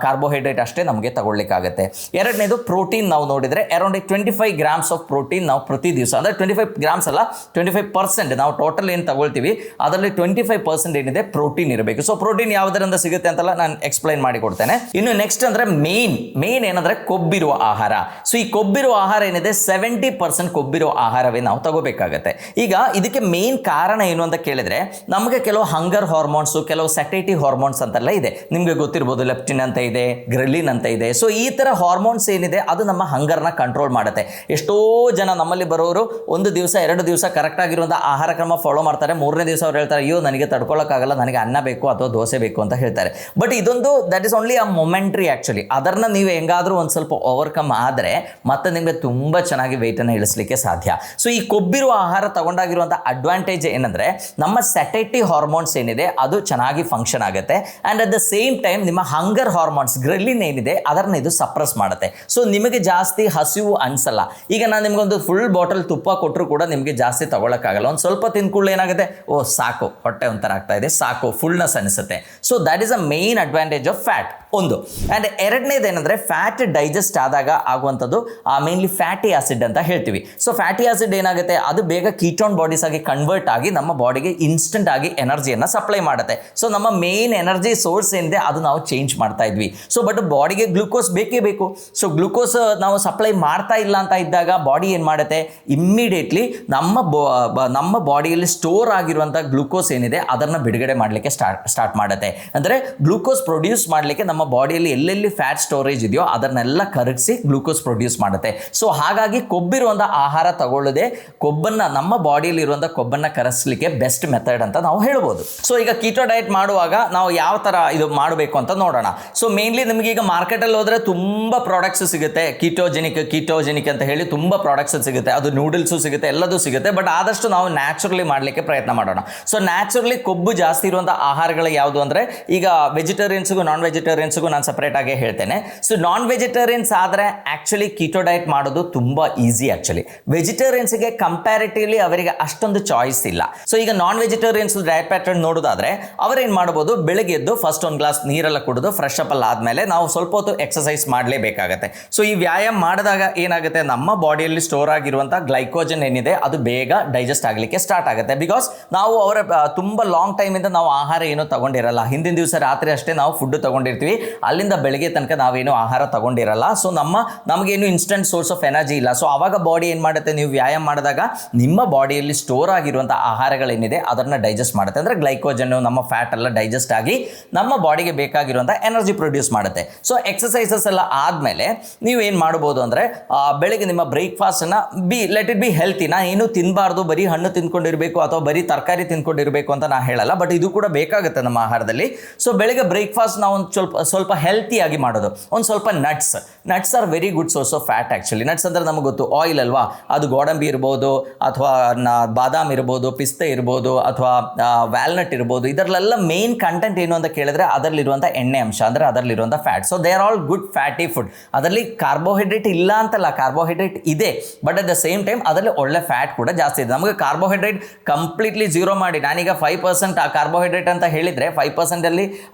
ಕಾರ್ಬೋಹೈಡ್ರೇಟ್ ಅಷ್ಟೇ ನಮಗೆ ತಗೊಳ್ಳಿಕ್ಕಾಗುತ್ತೆ. ಎರಡನೇದು ಪ್ರೋಟೀನ್. ನಾವು ನೋಡಿದರೆ ಅರೌಂಡ್ 25 ಗ್ರಾಮ್ಸ್ ಆಫ್ ಪ್ರೋಟೀನ್ ನಾವು ಪ್ರತಿ ದಿವಸ, ಅಂದರೆ 25 ಗ್ರಾಮ್ಸ್ ಅಲ್ಲ 25% ನಾವು ಟೋಟಲ್ ಏನು ತಗೊಳ್ತೀವಿ ಅದರಲ್ಲಿ 25% ಏನಿದೆ ಪ್ರೋಟೀನ್ ಇರಬೇಕು. ಸೊ ಪ್ರೋಟೀನ್ ಯಾವುದರಿಂದ ಸಿಗುತ್ತೆ ಅಂತೆಲ್ಲ ನಾನು ಎಕ್ಸ್ಪ್ಲೈನ್ ಮಾಡಿ ಕೊಡ್ತೇನೆ. ಇನ್ನು ನೆಕ್ಸ್ಟ್ ಅಂದರೆ ಮೇನ್ ಏನಂದ್ರೆ ಕೊಬ್ಬಿರುವ ಆಹಾರ. ಸೊ ಈ ಕೊಬ್ಬಿರುವ ಆಹಾರ ಏನಿದೆ 70% ಕೊಬ್ಬಿರುವ ಆಹಾರವೇ ನಾವು ತಗೋಬೇಕಾಗತ್ತೆ. ಈಗ ಇದಕ್ಕೆ ಮೇನ್ ಕಾರಣ ಏನು ಅಂತ ಕೇಳಿದ್ರೆ, ನಮಗೆ ಕೆಲವು ಹಂಗರ್ ಹಾರ್ಮೋನ್ಸ್, ಕೆಲವು ಸೆಟೇಟಿ ಹಾರ್ಮೋನ್ಸ್ ಅಂತೆಲ್ಲ ಇದೆ. ನಿಮಗೆ ಗೊತ್ತಿರ್ಬೋದು, ಲೆಪ್ಟಿನ್ ಅಂತ ಇದೆ, ಗ್ರೆಲಿನ್ ಅಂತ ಇದೆ. ಸೊ ಈ ತರ ಹಾರ್ಮೋನ್ಸ್ ಏನಿದೆ ಅದು ನಮ್ಮ ಹಂಗರ್ನ ಕಂಟ್ರೋಲ್ ಮಾಡುತ್ತೆ. ಎಷ್ಟೋ ಜನ ನಮ್ಮಲ್ಲಿ ಬರೋರು 1 ದಿವಸ 2 ದಿವಸ ಕರೆಕ್ಟ್ ಆಗಿರುವಂಥ ಆಹಾರ ಕ್ರಮ ಫಾಲೋ ಮಾಡ್ತಾರೆ. 3ನೇ ದಿವಸ ಅವ್ರು ಹೇಳ್ತಾರೆ, ಅಯ್ಯೋ ನನಗೆ ತಡ್ಕೊಳ್ಳೋಕ್ಕಾಗಲ್ಲ, ನನಗೆ ಅನ್ನ ಬೇಕು ಅಥವಾ ದೋಸೆ ಬೇಕು ಅಂತ ಹೇಳ್ತಾರೆ. ಬಟ್ ಇದೊಂದು that is only a momentary actually. ಅದನ್ನ ನೀವು ಹೆಂಗಾದರೂ ಒಂದು ಸ್ವಲ್ಪ ಓವರ್ಕಮ್ ಆದರೆ ಮತ್ತೆ ನಿಮಗೆ ತುಂಬ ಚೆನ್ನಾಗಿ ವೆಯ್ಟನ್ನು ಇಳಿಸಲಿಕ್ಕೆ ಸಾಧ್ಯ. ಸೊ ಈ ಕೊಬ್ಬಿರುವ ಆಹಾರ ತಗೊಂಡಾಗಿರುವಂಥ ಅಡ್ವಾಂಟೇಜ್ ಏನಂದರೆ, ನಮ್ಮ ಸೆಟೇಟಿ ಹಾರ್ಮೋನ್ಸ್ ಏನಿದೆ ಅದು ಚೆನ್ನಾಗಿ ಫಂಕ್ಷನ್ ಆಗುತ್ತೆ. And at the same time ನಿಮ್ಮ ಹಂಗರ್ ಹಾರ್ಮೋನ್ಸ್ ಗ್ರೆಲಿನ್ ಏನಿದೆ ಅದನ್ನ ಇದು ಸಪ್ರೆಸ್ ಮಾಡುತ್ತೆ. ಸೊ ನಿಮಗೆ ಜಾಸ್ತಿ ಹಸಿವು ಅನ್ಸಲ್ಲ. ಈಗ ನಾನು ನಿಮ್ಗೊಂದು ಫುಲ್ ಬಾಟಲ್ ತುಪ್ಪ ಕೊಟ್ಟರು ಕೂಡ ನಿಮಗೆ ಜಾಸ್ತಿ ತಗೊಳಕ್ಕಾಗಲ್ಲ. ಒಂದು ಸ್ವಲ್ಪ ತಿನ್ಕೊಳ್ಳಿ ಏನಾಗುತ್ತೆ, ಓ ಸಾಕು, ಹೊಟ್ಟೆ ಒಂಥರ ಆಗ್ತಾ ಇದೆ, ಸಾಕು, ಫುಲ್ನೆಸ್ ಅನಿಸುತ್ತೆ. So that is a main advantage of fat ಒಂದು. ಆ್ಯಂಡ್ ಎರಡನೇದು ಏನಂದರೆ, ಫ್ಯಾಟ್ ಡೈಜೆಸ್ಟ್ ಆದಾಗ ಆಗುವಂಥದ್ದು ಮೇನ್ಲಿ ಫ್ಯಾಟಿ ಆಸಿಡ್ ಅಂತ ಹೇಳ್ತೀವಿ. ಸೊ ಫ್ಯಾಟಿ ಆಸಿಡ್ ಏನಾಗುತ್ತೆ, ಅದು ಬೇಗ ಕೀಟೋನ್ ಬಾಡೀಸ್ ಆಗಿ ಕನ್ವರ್ಟ್ ಆಗಿ ನಮ್ಮ ಬಾಡಿಗೆ ಇನ್ಸ್ಟೆಂಟ್ ಆಗಿ ಎನರ್ಜಿಯನ್ನು ಸಪ್ಲೈ ಮಾಡುತ್ತೆ. ಸೊ ನಮ್ಮ ಮೇನ್ ಎನರ್ಜಿ ಸೋರ್ಸ್ ಏನಿದೆ ಅದು ನಾವು ಚೇಂಜ್ ಮಾಡ್ತಾ ಇದ್ವಿ. ಸೊ ಬಟ್ ಬಾಡಿಗೆ ಗ್ಲೂಕೋಸ್ ಬೇಕೇ ಬೇಕು. ಸೊ ಗ್ಲೂಕೋಸ್ ನಾವು ಸಪ್ಲೈ ಮಾಡ್ತಾ ಇಲ್ಲ ಅಂತ ಇದ್ದಾಗ ಬಾಡಿ ಏನು ಮಾಡುತ್ತೆ, ಇಮ್ಮಿಡಿಯೇಟ್ಲಿ ನಮ್ಮ ಬಾಡಿಯಲ್ಲಿ ಸ್ಟೋರ್ ಆಗಿರುವಂಥ ಗ್ಲೂಕೋಸ್ ಏನಿದೆ ಅದನ್ನು ಬಿಡುಗಡೆ ಮಾಡಲಿಕ್ಕೆ ಸ್ಟಾರ್ಟ್ ಮಾಡುತ್ತೆ. ಅಂದರೆ ಗ್ಲೂಕೋಸ್ ಪ್ರೊಡ್ಯೂಸ್ ಮಾಡಲಿಕ್ಕೆ ನಮ್ಮ ಬಾಡಿಯಲ್ಲಿ ಎಲ್ಲೆಲ್ಲಿ ಫ್ಯಾಟ್ ಸ್ಟೋರೇಜ್ ಇದೆಯೋ ಅದನ್ನೆಲ್ಲ ಕರಗಿಸಿ ಗ್ಲೂಕೋಸ್ ಪ್ರೊಡ್ಯೂಸ್ ಮಾಡುತ್ತೆ. ಸೊ ಹಾಗಾಗಿ ಕೊಬ್ಬಿರುವಂಥ ಆಹಾರ ತಗೊಳ್ಳದೆ ನಮ್ಮ ಬಾಡಿಯಲ್ಲಿ ಇರುವಂಥ ಕೊಬ್ಬನ್ನು ಕರಗಿಸಲಿಕ್ಕೆ ಬೆಸ್ಟ್ ಮೆಥಡ್ ಅಂತ ನಾವು ಹೇಳ್ಬೋದು. ಸೊ ಈಗ ಕೀಟೋ ಡಯಟ್ ಮಾಡುವಾಗ ನಾವು ಯಾವ ಥರ ಇದು ಮಾಡಬೇಕು ಅಂತ ನೋಡೋಣ. ಸೊ ಮೇನ್ಲಿ ನಿಮಗೆ ಈಗ ಮಾರ್ಕೆಟಲ್ಲಿ ಹೋದರೆ ತುಂಬ ಪ್ರಾಡಕ್ಟ್ಸ್ ಸಿಗುತ್ತೆ, ಕೀಟೋಜೆನಿಕ್ ಅಂತ ಹೇಳಿ ತುಂಬ ಪ್ರಾಡಕ್ಟ್ಸ್ ಸಿಗುತ್ತೆ. ಅದು ನೂಡಲ್ಸು ಸಿಗುತ್ತೆ, ಎಲ್ಲದೂ ಸಿಗುತ್ತೆ. ಬಟ್ ಆದಷ್ಟು ನಾವು ನ್ಯಾಚುರಲಿ ಮಾಡಲಿಕ್ಕೆ ಪ್ರಯತ್ನ ಮಾಡೋಣ. ಸೊ ನ್ಯಾಚುರಲಿ ಕೊಬ್ಬು ಜಾಸ್ತಿ ಇರುವಂಥ ಆಹಾರಗಳು ಯಾವುದು ಅಂದರೆ, ಈಗ ವೆಜಿಟೇರಿಯನ್ಸ್ಗೂ ನಾನ್ ವೆಜಿಟೇರಿಯನ್ಸ್ಗೂ ನಾನು ಸಪ್ರೇಟ್ ಆಗಿ ಹೇಳ್ತೇನೆ. ಸೊ ನಾನ್ ವೆಜಿಟೇರಿಯನ್ಸ್ ಆದರೆ ಆ್ಯಕ್ಚುಲಿ ಕೀಟೋ ಡಯಟ್ ಮಾಡೋದು ತುಂಬ ಈಸಿ. ಆ್ಯಕ್ಚುಲಿ ವೆಜಿಟೇರಿಯನ್ಸ್ಗೆ ಕಂಪ್ಯಾರಿಟಿವ್ಲಿ ಅವರಿಗೆ ಅಷ್ಟೊಂದು ಚಾಯ್ಸ್ ಇಲ್ಲ. ಸೊ ಈಗ ನಾನ್ ವೆಜಿಟೇರಿಯನ್ಸ್ ಡಯಟ್ ಪ್ಯಾಟರ್ನ್ ನೋಡೋದಾದ್ರೆ ಅವ್ರೇನು ಮಾಡ್ಬೋದು, ಬೆಳಗ್ಗೆ ಎದ್ದು ಫಸ್ಟ್ ಒಂದು ಗ್ಲಾಸ್ ನೀರೆಲ್ಲ ಕುಡಿದು ಫ್ರೆಶ್ ಅಪ್ ಆದಮೇಲೆ ನಾವು ಸ್ವಲ್ಪ ಹೊತ್ತು ಎಕ್ಸಸೈಸ್ ಮಾಡಲೇಬೇಕಾಗತ್ತೆ. ಸೊ ಈ ವ್ಯಾಯಾಮ ಮಾಡಿದಾಗ ಏನಾಗುತ್ತೆ, ನಮ್ಮ ಬಾಡಿಯಲ್ಲಿ ಸ್ಟೋರ್ ಆಗಿರುವಂಥ ಗ್ಲೈಕೋಜನ್ ಏನಿದೆ ಅದು ಬೇಗ ಡೈಜೆಸ್ಟ್ ಆಗಲಿಕ್ಕೆ ಸ್ಟಾರ್ಟ್ ಆಗುತ್ತೆ. ಬಿಕಾಸ್ ನಾವು ತುಂಬ ಲಾಂಗ್ ಟೈಮಿಂದ ನಾವು ಆಹಾರ ಏನೂ ತಗೊಂಡಿರಲ್ಲ. ಹಿಂದಿನ ದಿವಸ ರಾತ್ರಿ ಅಷ್ಟೇ ನಾವು ಫುಡ್ ತಗೊಂಡಿರ್ತೀವಿ, ಅಲ್ಲಿಂದ ಬೆಳಗ್ಗೆ ತನಕ ನಾವೇನು ಆಹಾರ ತಗೊಂಡಿರಲ್ಲ. ಸೊ ನಮಗೇನು ಇನ್ಸ್ಟೆಂಟ್ ಸೋರ್ಸ್ ಆಫ್ ಎನರ್ಜಿ ಇಲ್ಲ. ಸೊ ಆವಾಗ ಬಾಡಿ ಏನು ಮಾಡುತ್ತೆ, ನೀವು ವ್ಯಾಯಾಮ ಮಾಡಿದಾಗ ನಿಮ್ಮ ಬಾಡಿಯಲ್ಲಿ ಸ್ಟೋರ್ ಆಗಿರುವಂಥ ಆಹಾರಗಳೇನಿದೆ ಅದನ್ನು ಡೈಜೆಸ್ಟ್ ಮಾಡುತ್ತೆ. ಅಂದರೆ ಗ್ಲೈಕೋಜನ್ನು, ನಮ್ಮ ಫ್ಯಾಟ್ ಎಲ್ಲ ಡೈಜೆಸ್ಟ್ ಆಗಿ ನಮ್ಮ ಬಾಡಿಗೆ ಬೇಕಾಗಿರುವಂಥ ಎನರ್ಜಿ ಪ್ರೊಡ್ಯೂಸ್ ಮಾಡುತ್ತೆ. ಸೊ ಎಕ್ಸಸೈಸಸ್ ಎಲ್ಲ ಆದಮೇಲೆ ನೀವು ಏನು ಮಾಡ್ಬೋದು ಅಂದರೆ, ಬೆಳಗ್ಗೆ ನಿಮ್ಮ ಬ್ರೇಕ್ಫಾಸ್ಟನ್ನು ಲೆಟ್ ಇಟ್ ಬಿ ಹೆಲ್ತಿ. ನಾನು ಏನು ತಿನ್ನಬಾರ್ದು, ಬರೀ ಹಣ್ಣು ತಿಂದ್ಕೊಂಡಿರಬೇಕು ಅಥವಾ ಬರೀ ತರಕಾರಿ ತಿಂದ್ಕೊಂಡಿರಬೇಕು ಅಂತ ನಾನು ಹೇಳಲ್ಲ, ಬಟ್ ಇದು ಕೂಡ ಬೇಕಾಗುತ್ತೆ ನಮ್ಮ ಆಹಾರದಲ್ಲಿ. ಸೊ ಬೆಳಗ್ಗೆ ಬ್ರೇಕ್ಫಾಸ್ಟ್ ನಾವು ಒಂದು ಸ್ವಲ್ಪ ಹೆಲ್ತಿಯಾಗಿ ಮಾಡೋದು. ಒಂದು ಸ್ವಲ್ಪ nuts are very good source of fat. Actually nuts ಅಂದರೆ ನಮಗೆ ಗೊತ್ತು, ಆಯಿಲ್ ಅಲ್ವಾ, ಅದು ಗೋಡಂಬಿ ಇರ್ಬೋದು ಅಥವಾ ಬಾದಾಮ್ ಇರ್ಬೋದು, ಪಿಸ್ತೆ ಇರ್ಬೋದು ಅಥವಾ ವ್ಯಾಲ್ನಟ್ ಇರ್ಬೋದು. ಇದರಲ್ಲೆಲ್ಲ ಮೇನ್ ಕಂಟೆಂಟ್ ಏನು ಅಂತ ಕೇಳಿದ್ರೆ ಅದರಲ್ಲಿರುವಂಥ ಎಣ್ಣೆ ಅಂಶ, ಅಂದರೆ ಅದರಲ್ಲಿರುವಂಥ fat. So they are all good fatty food. ಅದರಲ್ಲಿ ಕಾರ್ಬೋಹೈಡ್ರೇಟ್ ಇಲ್ಲ ಅಂತಲ್ಲ, ಕಾರ್ಬೋಹೈಡ್ರೇಟ್ ಇದೆ, but at the same time ಅದರಲ್ಲಿ ಒಳ್ಳೆ ಫ್ಯಾಟ್ ಕೂಡ ಜಾಸ್ತಿ ಇದೆ. ನಮಗೆ ಕಾರ್ಬೋಹೈಡ್ರೇಟ್ ಕಂಪ್ಲೀಟ್ಲಿ ಜೀರೋ ಮಾಡಿ ನಾನೀಗ 5% ಕಾರ್ಬೋಹೈಡ್ರೇಟ್ ಅಂತ ಹೇಳಿದರೆ 5%ಅಲ್ಲಿ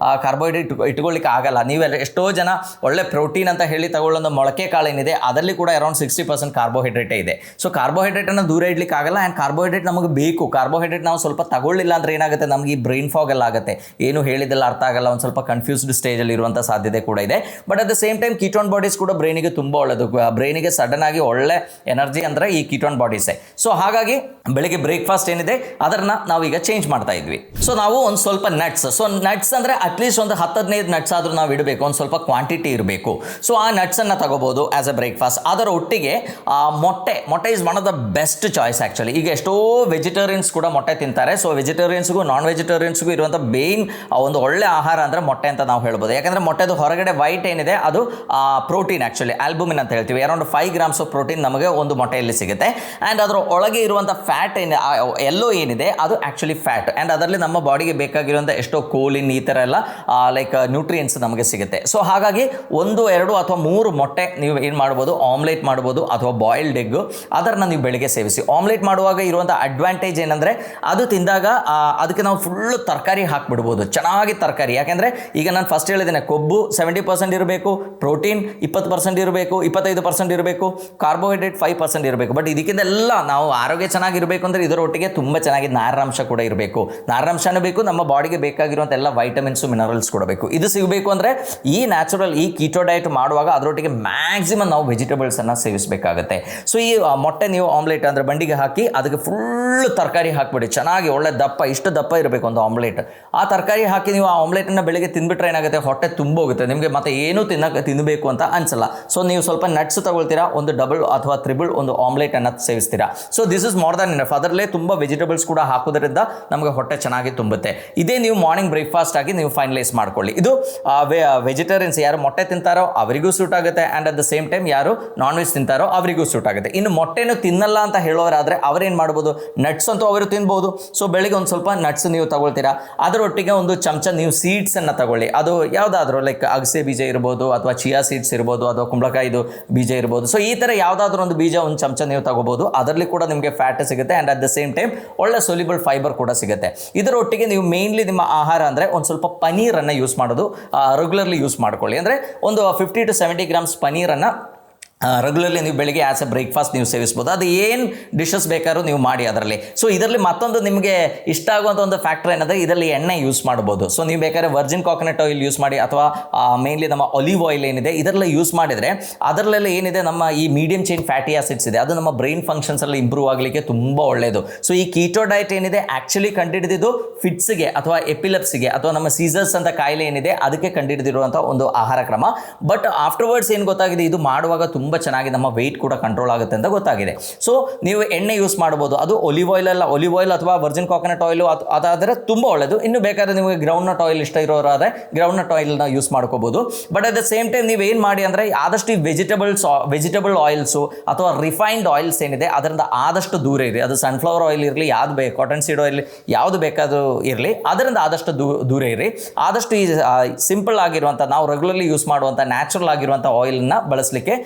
ಕಾರ್ಬೋಹೈಡ್ರೇಟ್ ಇಟ್ಕೊಳ್ಳಿಕ್ಕೆ ಆಗಲ್ಲ. ನೀವೆಲ್ಲ ಎಷ್ಟೋ ಜನ ಒಳ್ಳೆ ಪ್ರೋಟೀನ್ ಅಂತ ಹೇಳಿ ತಗೊಳ್ಳೋದು ಮೊಳಕೆ ಕಾಳು ಏನಿದೆ ಅದರಲ್ಲಿ ಕೂಡ ಅರೌಂಡ್ 60% ಕಾರ್ಬೋಹೈಡ್ರೇಟೇ ಇದೆ. ಸೊ ಕಾರ್ಬೋಹೈಡ್ರೇಟನ್ನು ದೂರ ಇಡ್ಲಿಕ್ಕೆ ಆಗಲ್ಲ. ಆ್ಯಂಡ್ ಕಾರ್ಬೋಹೈಡ್ರೇಟ್ ನಮಗೆ ಬೇಕು. ಕಾರ್ಬೋಹೈಡ್ರೇಟ್ ನಾವು ಸ್ವಲ್ಪ ತಗೊಳ್ಳಿಲ್ಲ ಅಂದರೆ ಏನಾಗುತ್ತೆ, ನಮಗೆ ಈ ಬ್ರೈನ್ ಫಾಗ್ ಎಲ್ಲ ಆಗುತ್ತೆ, ಏನು ಹೇಳಿದೆಲ್ಲ ಅರ್ಥ ಆಗಲ್ಲ, ಒಂದು ಸ್ವಲ್ಪ ಕನ್ಫ್ಯೂಸ್ಡ್ ಸ್ಟೇಜಲ್ಲಿ ಇರುವಂಥ ಸಾಧ್ಯತೆ ಕೂಡ ಇದೆ. But at the same time ketone bodies ಕೂಡ ಬ್ರೈನಿಗೆ ತುಂಬ ಒಳ್ಳೆಯದು. ಬ್ರೈನಿಗೆ ಸಡನ್ ಆಗಿ ಒಳ್ಳೆ ಎನರ್ಜಿ ಅಂದರೆ ಈ ಕೀಟೋನ್ ಬಾಡೀಸೇ. ಸೊ ಹಾಗಾಗಿ ಬೆಳಿಗ್ಗೆ ಬ್ರೇಕ್ಫಾಸ್ಟ್ ಏನಿದೆ ಅದನ್ನು ನಾವೀಗ ಚೇಂಜ್ ಮಾಡ್ತಾ ಇದ್ವಿ. ಸೊ ನಾವು ಒಂದು ಸ್ವಲ್ಪ ನಟ್ಸ್ ಅಂದರೆ ಅಟ್ಲೀಸ್ಟ್ ಒಂದು 10-15 ನಟ್ಸ್ ಆದರೂ ಏನಾದರೂ ನಾವು ಇಡಬೇಕು, ಒಂದು ಸ್ವಲ್ಪ ಕ್ವಾಂಟಿಟಿ ಇರಬೇಕು. ಸೊ ಆ ನಟ್ಸನ್ನು ತಗೋಬೋದು ಆ್ಯಸ್ ಎ ಬ್ರೇಕ್ಫಾಸ್ಟ್. ಅದರ ಒಟ್ಟಿಗೆ ಮೊಟ್ಟೆ is one of the best choice actually. ಈಗ ಎಷ್ಟೋ ವೆಜಿಟೇರಿಯನ್ಸ್ ಕೂಡ ಮೊಟ್ಟೆ ತಿಂತಾರೆ. ಸೊ ವೆಜಿಟೇರಿಯನ್ಸ್ಗೂ ನಾನ್ ವೆಜಿಟೇರಿಯನ್ಸ್ಗೂ ಇರುವಂಥ ಮೇನ್ ಒಂದು ಒಳ್ಳೆ ಆಹಾರ ಅಂದರೆ ಮೊಟ್ಟೆ ಅಂತ ನಾವು ಹೇಳ್ಬೋದು. ಯಾಕಂದರೆ ಮೊಟ್ಟೆದು ಹೊರಗಡೆ ವೈಟ್ ಏನಿದೆ ಅದು ಪ್ರೋಟೀನ್ ಆ್ಯಕ್ಚುಲಿ, ಆಲ್ಬುಮಿನ್ ಅಂತ ಹೇಳ್ತೀವಿ. ಅರೌಂಡ್ 5 grams ಆಫ್ ಪ್ರೋಟೀನ್ ನಮಗೆ ಒಂದು ಮೊಟ್ಟೆಯಲ್ಲಿ ಸಿಗುತ್ತೆ. ಆ್ಯಂಡ್ ಅದರ ಒಳಗೆ ಇರುವಂಥ ಫ್ಯಾಟ್ ಎಲ್ಲೋ ಏನಿದೆ ಅದು ಆ್ಯಕ್ಚುಲಿ ಫ್ಯಾಟ್. ಆ್ಯಂಡ್ ಅದರಲ್ಲಿ ನಮ್ಮ ಬಾಡಿಗೆ ಬೇಕಾಗಿರುವಂಥ ಎಷ್ಟೋ ಕೋಲಿನ್ ಈ ಥರ ಎಲ್ಲ ಲೈಕ್ ನ್ಯೂಟ್ರಿಯೆಂಟ್ಸ್ ನಮಗೆ ಸಿಗುತ್ತೆ. ಸೊ ಹಾಗಾಗಿ 1, 2 ಅಥವಾ 3 ಮೊಟ್ಟೆ ನೀವು ಏನು ಮಾಡ್ಬೋದು, ಆಮ್ಲೆಟ್ ಮಾಡ್ಬೋದು ಅಥವಾ ಬಾಯ್ಲ್ಡ್ ಎಗ್, ಅದನ್ನು ನೀವು ಬೆಳಿಗ್ಗೆ ಸೇವಿಸಿ. ಆಮ್ಲೆಟ್ ಮಾಡುವಾಗ ಇರುವಂಥ ಅಡ್ವಾಂಟೇಜ್ ಏನಂದರೆ ಅದು ತಿಂದಾಗ ಅದಕ್ಕೆ ನಾವು ಫುಲ್ಲು ತರಕಾರಿ ಹಾಕಿಬಿಡ್ಬೋದು, ಚೆನ್ನಾಗಿ ತರಕಾರಿ. ಯಾಕೆಂದರೆ ಈಗ ನಾನು ಫಸ್ಟ್ ಹೇಳಿದ್ದೇನೆ, ಕೊಬ್ಬು 70% ಇರಬೇಕು, ಪ್ರೋಟೀನ್ 20% ಇರಬೇಕು, 25% ಇರಬೇಕು, ಕಾರ್ಬೋಹೈಡ್ರೇಟ್ 5% ಇರಬೇಕು. ಬಟ್ ಇದಕ್ಕಿಂತೆಲ್ಲ ನಾವು ಆರೋಗ್ಯ ಚೆನ್ನಾಗಿರಬೇಕು ಅಂದರೆ ಇದರೊಟ್ಟಿಗೆ ತುಂಬ ಚೆನ್ನಾಗಿ ನಾರಿನಾಂಶ ಕೂಡ ಇರಬೇಕು. ನಾರಿನಾಂಶನೂ ಬೇಕು, ನಮ್ಮ ಬಾಡಿಗೆ ಬೇಕಾಗಿರುವಂಥ ಎಲ್ಲ ವೈಟಮಿನ್ಸು ಮಿನರಲ್ಸ್ ಕೊಡಬೇಕು. ಇದು ಸಿಗಬೇಕು ಅಂದರೆ ಈ ನ್ಯಾಚುರಲ್ ಈ ಕೀಟೋ ಡಯಟ್ ಮಾಡುವಾಗ ಅದರೊಟ್ಟಿಗೆ ಮ್ಯಾಕ್ಸಿಮಮ್ ನಾವು ವೆಜಿಟೇಬಲ್ಸನ್ನು ಸೇವಿಸಬೇಕಾಗುತ್ತೆ. ಸೊ ಈ ಮೊಟ್ಟೆ ನೀವು ಆಮ್ಲೆಟ್ ಅಂದರೆ ಬಂಡಿಗೆ ಹಾಕಿ ಅದಕ್ಕೆ ಫುಲ್ ತರಕಾರಿ ಹಾಕಿಬಿಡಿ, ಚೆನ್ನಾಗಿ ಒಳ್ಳೆ ದಪ್ಪ, ಇಷ್ಟು ದಪ್ಪ ಇರಬೇಕು ಒಂದು ಆಮ್ಲೆಟ್. ಆ ತರಕಾರಿ ಹಾಕಿ ನೀವು ಆ ಆಮ್ಲೆಟನ್ನು ಬೆಳಿಗ್ಗೆ ತಿಂದುಬಿಟ್ರೆ ಏನಾಗುತ್ತೆ, ಹೊಟ್ಟೆ ತುಂಬೋಗುತ್ತೆ, ನಿಮಗೆ ಮತ್ತೆ ಏನೂ ತಿನ್ನಬೇಕು ಅಂತ ಅನಿಸಲ್ಲ. ಸೊ ನೀವು ಸ್ವಲ್ಪ ನಟ್ಸ್ ತಗೊಳ್ತೀರಾ, ಒಂದು ಡಬಲ್ ಅಥವಾ ತ್ರಿಬಲ್ ಒಂದು ಆಮ್ಲೆಟನ್ನು ಸೇವಿಸ್ತೀರಾ. So this is more than enough. ಅದರಲ್ಲೇ ತುಂಬ ವೆಜಿಟೇಬಲ್ಸ್ ಕೂಡ ಹಾಕೋದ್ರಿಂದ ನಮಗೆ ಹೊಟ್ಟೆ ಚೆನ್ನಾಗಿ ತುಂಬುತ್ತೆ. ಇದೇ ನೀವು ಮಾರ್ನಿಂಗ್ ಬ್ರೇಕ್ಫಾಸ್ಟ್ ಆಗಿ ನೀವು ಫೈನಲೈಸ್ ಮಾಡ್ಕೊಳ್ಳಿ. ಇದು ವೆಜಿಟೇರಿಯನ್ಸ್ ಯಾರು ಮೊಟ್ಟೆ ತಿಂತಾರೋ ಅವರಿಗೂ ಸೂಟ್ ಆಗುತ್ತೆ. And at the same time ಯಾರು ನಾನ್ ವೆಜ್ ತಿಂತಾರೋ ಅವರಿಗೂ ಸೂಟ್ ಆಗುತ್ತೆ. ಇನ್ನು ಮೊಟ್ಟೆನೂ ತಿನ್ನಲ್ಲ ಅಂತ ಹೇಳೋರಾದರೆ ಅವರೇನು ಮಾಡ್ಬೋದು, ನಟ್ಸ್ ಅಂತೂ ಅವರು ತಿನ್ಬೋದು. ಸೊ ಬೆಳಿಗ್ಗೆ ಒಂದು ಸ್ವಲ್ಪ ನಟ್ಸ್ ನೀವು ತಗೊಳ್ತೀರಾ, ಅದರೊಟ್ಟಿಗೆ ಒಂದು ಚಮಚ ನೀವು ಸೀಡ್ಸನ್ನು ತಗೊಳ್ಳಿ. ಅದು ಯಾವುದಾದ್ರೂ ಲೈಕ್ ಅಗಸೆ ಬೀಜ ಇರ್ಬೋದು ಅಥವಾ ಚಿಯಾ ಸೀಡ್ಸ್ ಇರ್ಬೋದು ಅಥವಾ ಕುಂಬಳಕಾಯಿದು ಬೀಜ ಇರ್ಬೋದು. ಸೊ ಈ ಥರ ಯಾವುದಾದ್ರೂ ಒಂದು ಬೀಜ ಒಂದು ಚಮಚ ನೀವು ತಗೋಬೋದು. ಅದರಲ್ಲಿ ಕೂಡ ನಿಮಗೆ ಫ್ಯಾಟ್ ಸಿಗುತ್ತೆ. And at the same time ಒಳ್ಳೆ ಸೊಲ್ಯುಬಲ್ ಫೈಬರ್ ಕೂಡ ಸಿಗುತ್ತೆ. ಇದರೊಟ್ಟಿಗೆ ನೀವು ಮೇನ್ಲಿ ನಿಮ್ಮ ಆಹಾರ ಅಂದರೆ ಒಂದು ಸ್ವಲ್ಪ ಪನೀರನ್ನು ಯೂಸ್ ಮಾಡೋದು ರೆಗ್ಯುಲರ್ಲಿ ಯೂಸ್ ಮಾಡ್ಕೊಳ್ಳಿ. ಅಂದರೆ ಒಂದು 50 to 70 grams ಪನೀರನ್ನು ರೆಗ್ಯುಲರ್ಲಿ ನೀವು ಬೆಳಿಗ್ಗೆ ಆ್ಯಸ್ ಎ ಬ್ರೇಕ್ಫಾಸ್ಟ್ ನೀವು ಸೇವಿಸ್ಬೋದು. ಅದು ಏನು ಡಿಶಸ್ ಬೇಕಾದ್ರೂ ನೀವು ಮಾಡಿ ಅದರಲ್ಲಿ. ಸೊ ಇದರಲ್ಲಿ ಮತ್ತೊಂದು ನಿಮಗೆ ಇಷ್ಟ ಆಗುವಂಥ ಒಂದು ಫ್ಯಾಕ್ಟರ್ ಏನಂದರೆ ಇದರಲ್ಲಿ ಎಣ್ಣೆ ಯೂಸ್ ಮಾಡ್ಬೋದು. ಸೊ ನೀವು ಬೇಕಾದ್ರೆ ವರ್ಜಿನ್ ಕಾಕೋನಟ್ ಆಯಿಲ್ ಯೂಸ್ ಮಾಡಿ ಅಥವಾ ಮೇನ್ಲಿ ನಮ್ಮ ಒಲಿವ್ ಆಯಿಲ್ ಏನಿದೆ ಇದರಲ್ಲಿ ಯೂಸ್ ಮಾಡಿದರೆ ಅದರಲ್ಲೆಲ್ಲ ಏನಿದೆ ನಮ್ಮ ಈ ಮೀಡಿಯಂ ಚೈನ್ ಫ್ಯಾಟಿ ಆಸಿಡ್ಸ್ ಇದೆ, ಅದು ನಮ್ಮ ಬ್ರೈನ್ ಫಂಕ್ಷನ್ಸಲ್ಲಿ ಇಂಪ್ರೂವ್ ಆಗಲಿಕ್ಕೆ ತುಂಬ ಒಳ್ಳೆಯದು. ಸೊ ಈ ಕೀಟೋ ಡಯಟ್ ಏನಿದೆ ಆ್ಯಕ್ಚುಲಿ ಕಂಡುಹಿಡಿದಿದ್ದು ಫಿಟ್ಸ್ಗೆ ಅಥವಾ ಎಪಿಲೆಪ್ಸಿಗೆ ಅಥವಾ ನಮ್ಮ ಸೀಸರ್ಸ್ ಅಂತ ಕಾಯಿಲೆ ಏನಿದೆ ಅದಕ್ಕೆ ಕಂಡುಹಿಡಿದಿರುವಂಥ ಒಂದು ಆಹಾರ ಕ್ರಮ. ಬಟ್ ಆಫ್ಟರ್ವರ್ಡ್ಸ್ ಏನು ಗೊತ್ತಾಗಿದೆ, ಇದು ಮಾಡುವಾಗ ತುಂಬ ಚೆನ್ನಾಗಿ ನಮ್ಮ ವೆಯ್ಟ್ ಕೂಡ ಕಂಟ್ರೋಲ್ ಆಗುತ್ತೆ ಅಂತ ಗೊತ್ತಾಗಿದೆ. ಸೊ ನೀವು ಎಣ್ಣೆ ಯೂಸ್ ಮಾಡ್ಬೋದು. ಅದು ಒಲಿವ್ ಆಯಿಲ್ ಅಥವಾ ವರ್ಜಿನ್ ಕಾಕೋನಟ್ ಆಯಿಲು ಅದಾದರೆ ತುಂಬ ಒಳ್ಳೆಯದು. ಇನ್ನು ಬೇಕಾದರೆ ನಿಮಗೆ ಗ್ರೌಂಡ್ ನಟ್ ಆಯಿಲ್ ಇಷ್ಟ ಇರೋರಾದರೆ ಗ್ರೌಂಡ್ ನಟ್ ಆಯಿಲ್ನ ಯೂಸ್ ಮಾಡ್ಕೋಬೋದು. But at the same time ನೀವು ಏನು ಮಾಡಿ ಅಂದರೆ ಆದಷ್ಟು ಈ ವೆಜಿಟಬಲ್ ಆಯಿಲ್ಸು ಅಥವಾ ರಿಫೈನ್ಡ್ ಆಯಿಲ್ಸ್ ಏನಿದೆ ಅದರಿಂದ ಆದಷ್ಟು ದೂರ ಇರಿ. ಅದು ಸನ್ಫ್ಲವರ್ ಆಯಿಲ್ ಇರಲಿ, ಯಾವುದು ಬೇಕು, ಕಾಟನ್ ಸೀಡ್ ಆಯಿಲ್ ಯಾವುದು ಬೇಕಾದರೂ ಇರಲಿ, ಅದರಿಂದ ಆದಷ್ಟು ದೂರ ಇರಿ. ಆದಷ್ಟು ಈ ಸಿಂಪಲ್ ಆಗಿರುವಂಥ ನಾವು ರೆಗ್ಯುಲರ್ಲಿ ಯೂಸ್ ಮಾಡುವಂಥ ನ್ಯಾಚುರಲ್ ಆಗಿರುವಂಥ ಆಯಿಲ್ನ ಬಳಸಲಿಕ್ಕೆ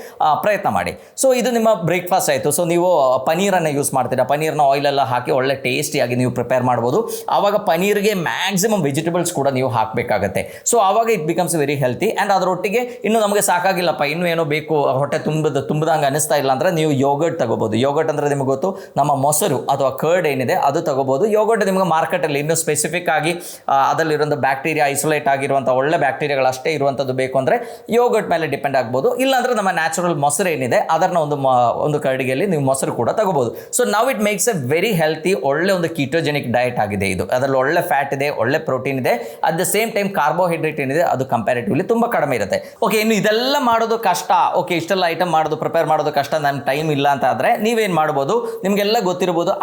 ಪ್ರಯತ್ನ ಮಾಡಿ. ಸೊ ಇದು ನಿಮ್ಮ ಬ್ರೇಕ್ಫಾಸ್ಟ್ ಆಯಿತು. ಸೊ ನೀವು ಪನೀರನ್ನು ಯೂಸ್ ಮಾಡ್ತೀರಾ, ಪನೀರ್ನ ಆಯಿಲೆಲ್ಲ ಹಾಕಿ ಒಳ್ಳೆ ಟೇಸ್ಟಿಯಾಗಿ ನೀವು ಪ್ರಿಪೇರ್ ಮಾಡ್ಬೋದು. ಆವಾಗ ಪನೀರ್ಗೆ ಮ್ಯಾಕ್ಸಿಮಮ್ ವೆಜಿಟೇಬಲ್ಸ್ ಕೂಡ ನೀವು ಹಾಕಬೇಕಾಗತ್ತೆ. ಸೊ ಆವಾಗ it becomes very healthy. And ಅದರೊಟ್ಟಿಗೆ ಇನ್ನು ನಮಗೆ ಸಾಕಾಗಿಲ್ಲಪ್ಪ, ಇನ್ನೂ ಏನೋ ಬೇಕು, ಹೊಟ್ಟೆ ತುಂಬದಂಗೆ ಅನಿಸ್ತಾ ಇಲ್ಲ ಅಂದರೆ ನೀವು ಯೋಗರ್ಟ್ ತಗೋಬೋದು. ಯೋಗರ್ಟ್ ಅಂದರೆ ನಿಮಗೆ ಗೊತ್ತು, ನಮ್ಮ ಮೊಸರು ಅಥವಾ ಕರ್ಡ್ ಏನಿದೆ ಅದು ತಗೋಬೋದು. ಯೋಗರ್ಟ್ ನಿಮಗೆ ಮಾರ್ಕೆಟಲ್ಲಿ ಇನ್ನೂ ಸ್ಪೆಸಿಫಿಕ್ ಆಗಿ ಅದರಲ್ಲಿರುವಂಥ ಬ್ಯಾಕ್ಟೀರಿಯಾ ಐಸೋಲೇಟ್ ಆಗಿರುವಂಥ ಒಳ್ಳೆ ಬ್ಯಾಕ್ಟೀರಿಯಾಗಳು ಅಷ್ಟೇ ಇರುವಂಥದ್ದು ಬೇಕು ಅಂದರೆ ಯೋಗರ್ಟ್ ಮೇಲೆ ಡಿಪೆಂಡ್ ಆಗ್ಬೋದು. ಇಲ್ಲಾಂದರೆ ನಮ್ಮ ನ್ಯಾಚುರಲ್ ಮೊಸರು ಏನಿದೆ ಅದನ್ನ ಒಂದು ಕರಡಿಗೆಯಲ್ಲಿ ನೀವು ಮೊಸರು ಕೂಡ ತಗೋಬಹುದು. So now it makes A very healthy, ಒಳ್ಳೆ ಒಂದು ಕೀಟೋಜೆನಿಕ್ ಡಯಟ್ ಆಗಿದೆ ಇದು. ಅದರಲ್ಲಿ ಒಳ್ಳೆ ಫ್ಯಾಟ್ ಇದೆ, ಒಳ್ಳೆ ಪ್ರೋಟೀನ್ ಇದೆ, at the same time carbohydrate ಏನಿದೆ ಅದು ಕಂಪ್ಯಾರಿಟಿವ್ಲಿ ತುಂಬ ಕಡಿಮೆ ಇರುತ್ತೆ. ಓಕೆ, ಇನ್ನು ಇದೆಲ್ಲ ಮಾಡೋದು ಕಷ್ಟ, ಓಕೆ ಇಷ್ಟೆಲ್ಲ ಐಟಮ್ ಮಾಡೋದು ಪ್ರಿಪೇರ್ ಮಾಡೋದು ಕಷ್ಟ, ನನ್ನ ಟೈಮ್ ಇಲ್ಲ ಅಂತ ಆದರೆ ನೀವೇನು ಮಾಡ್ಬೋದು, ನಿಮಗೆಲ್ಲ ಗೊತ್ತಿರ್ಬೋದು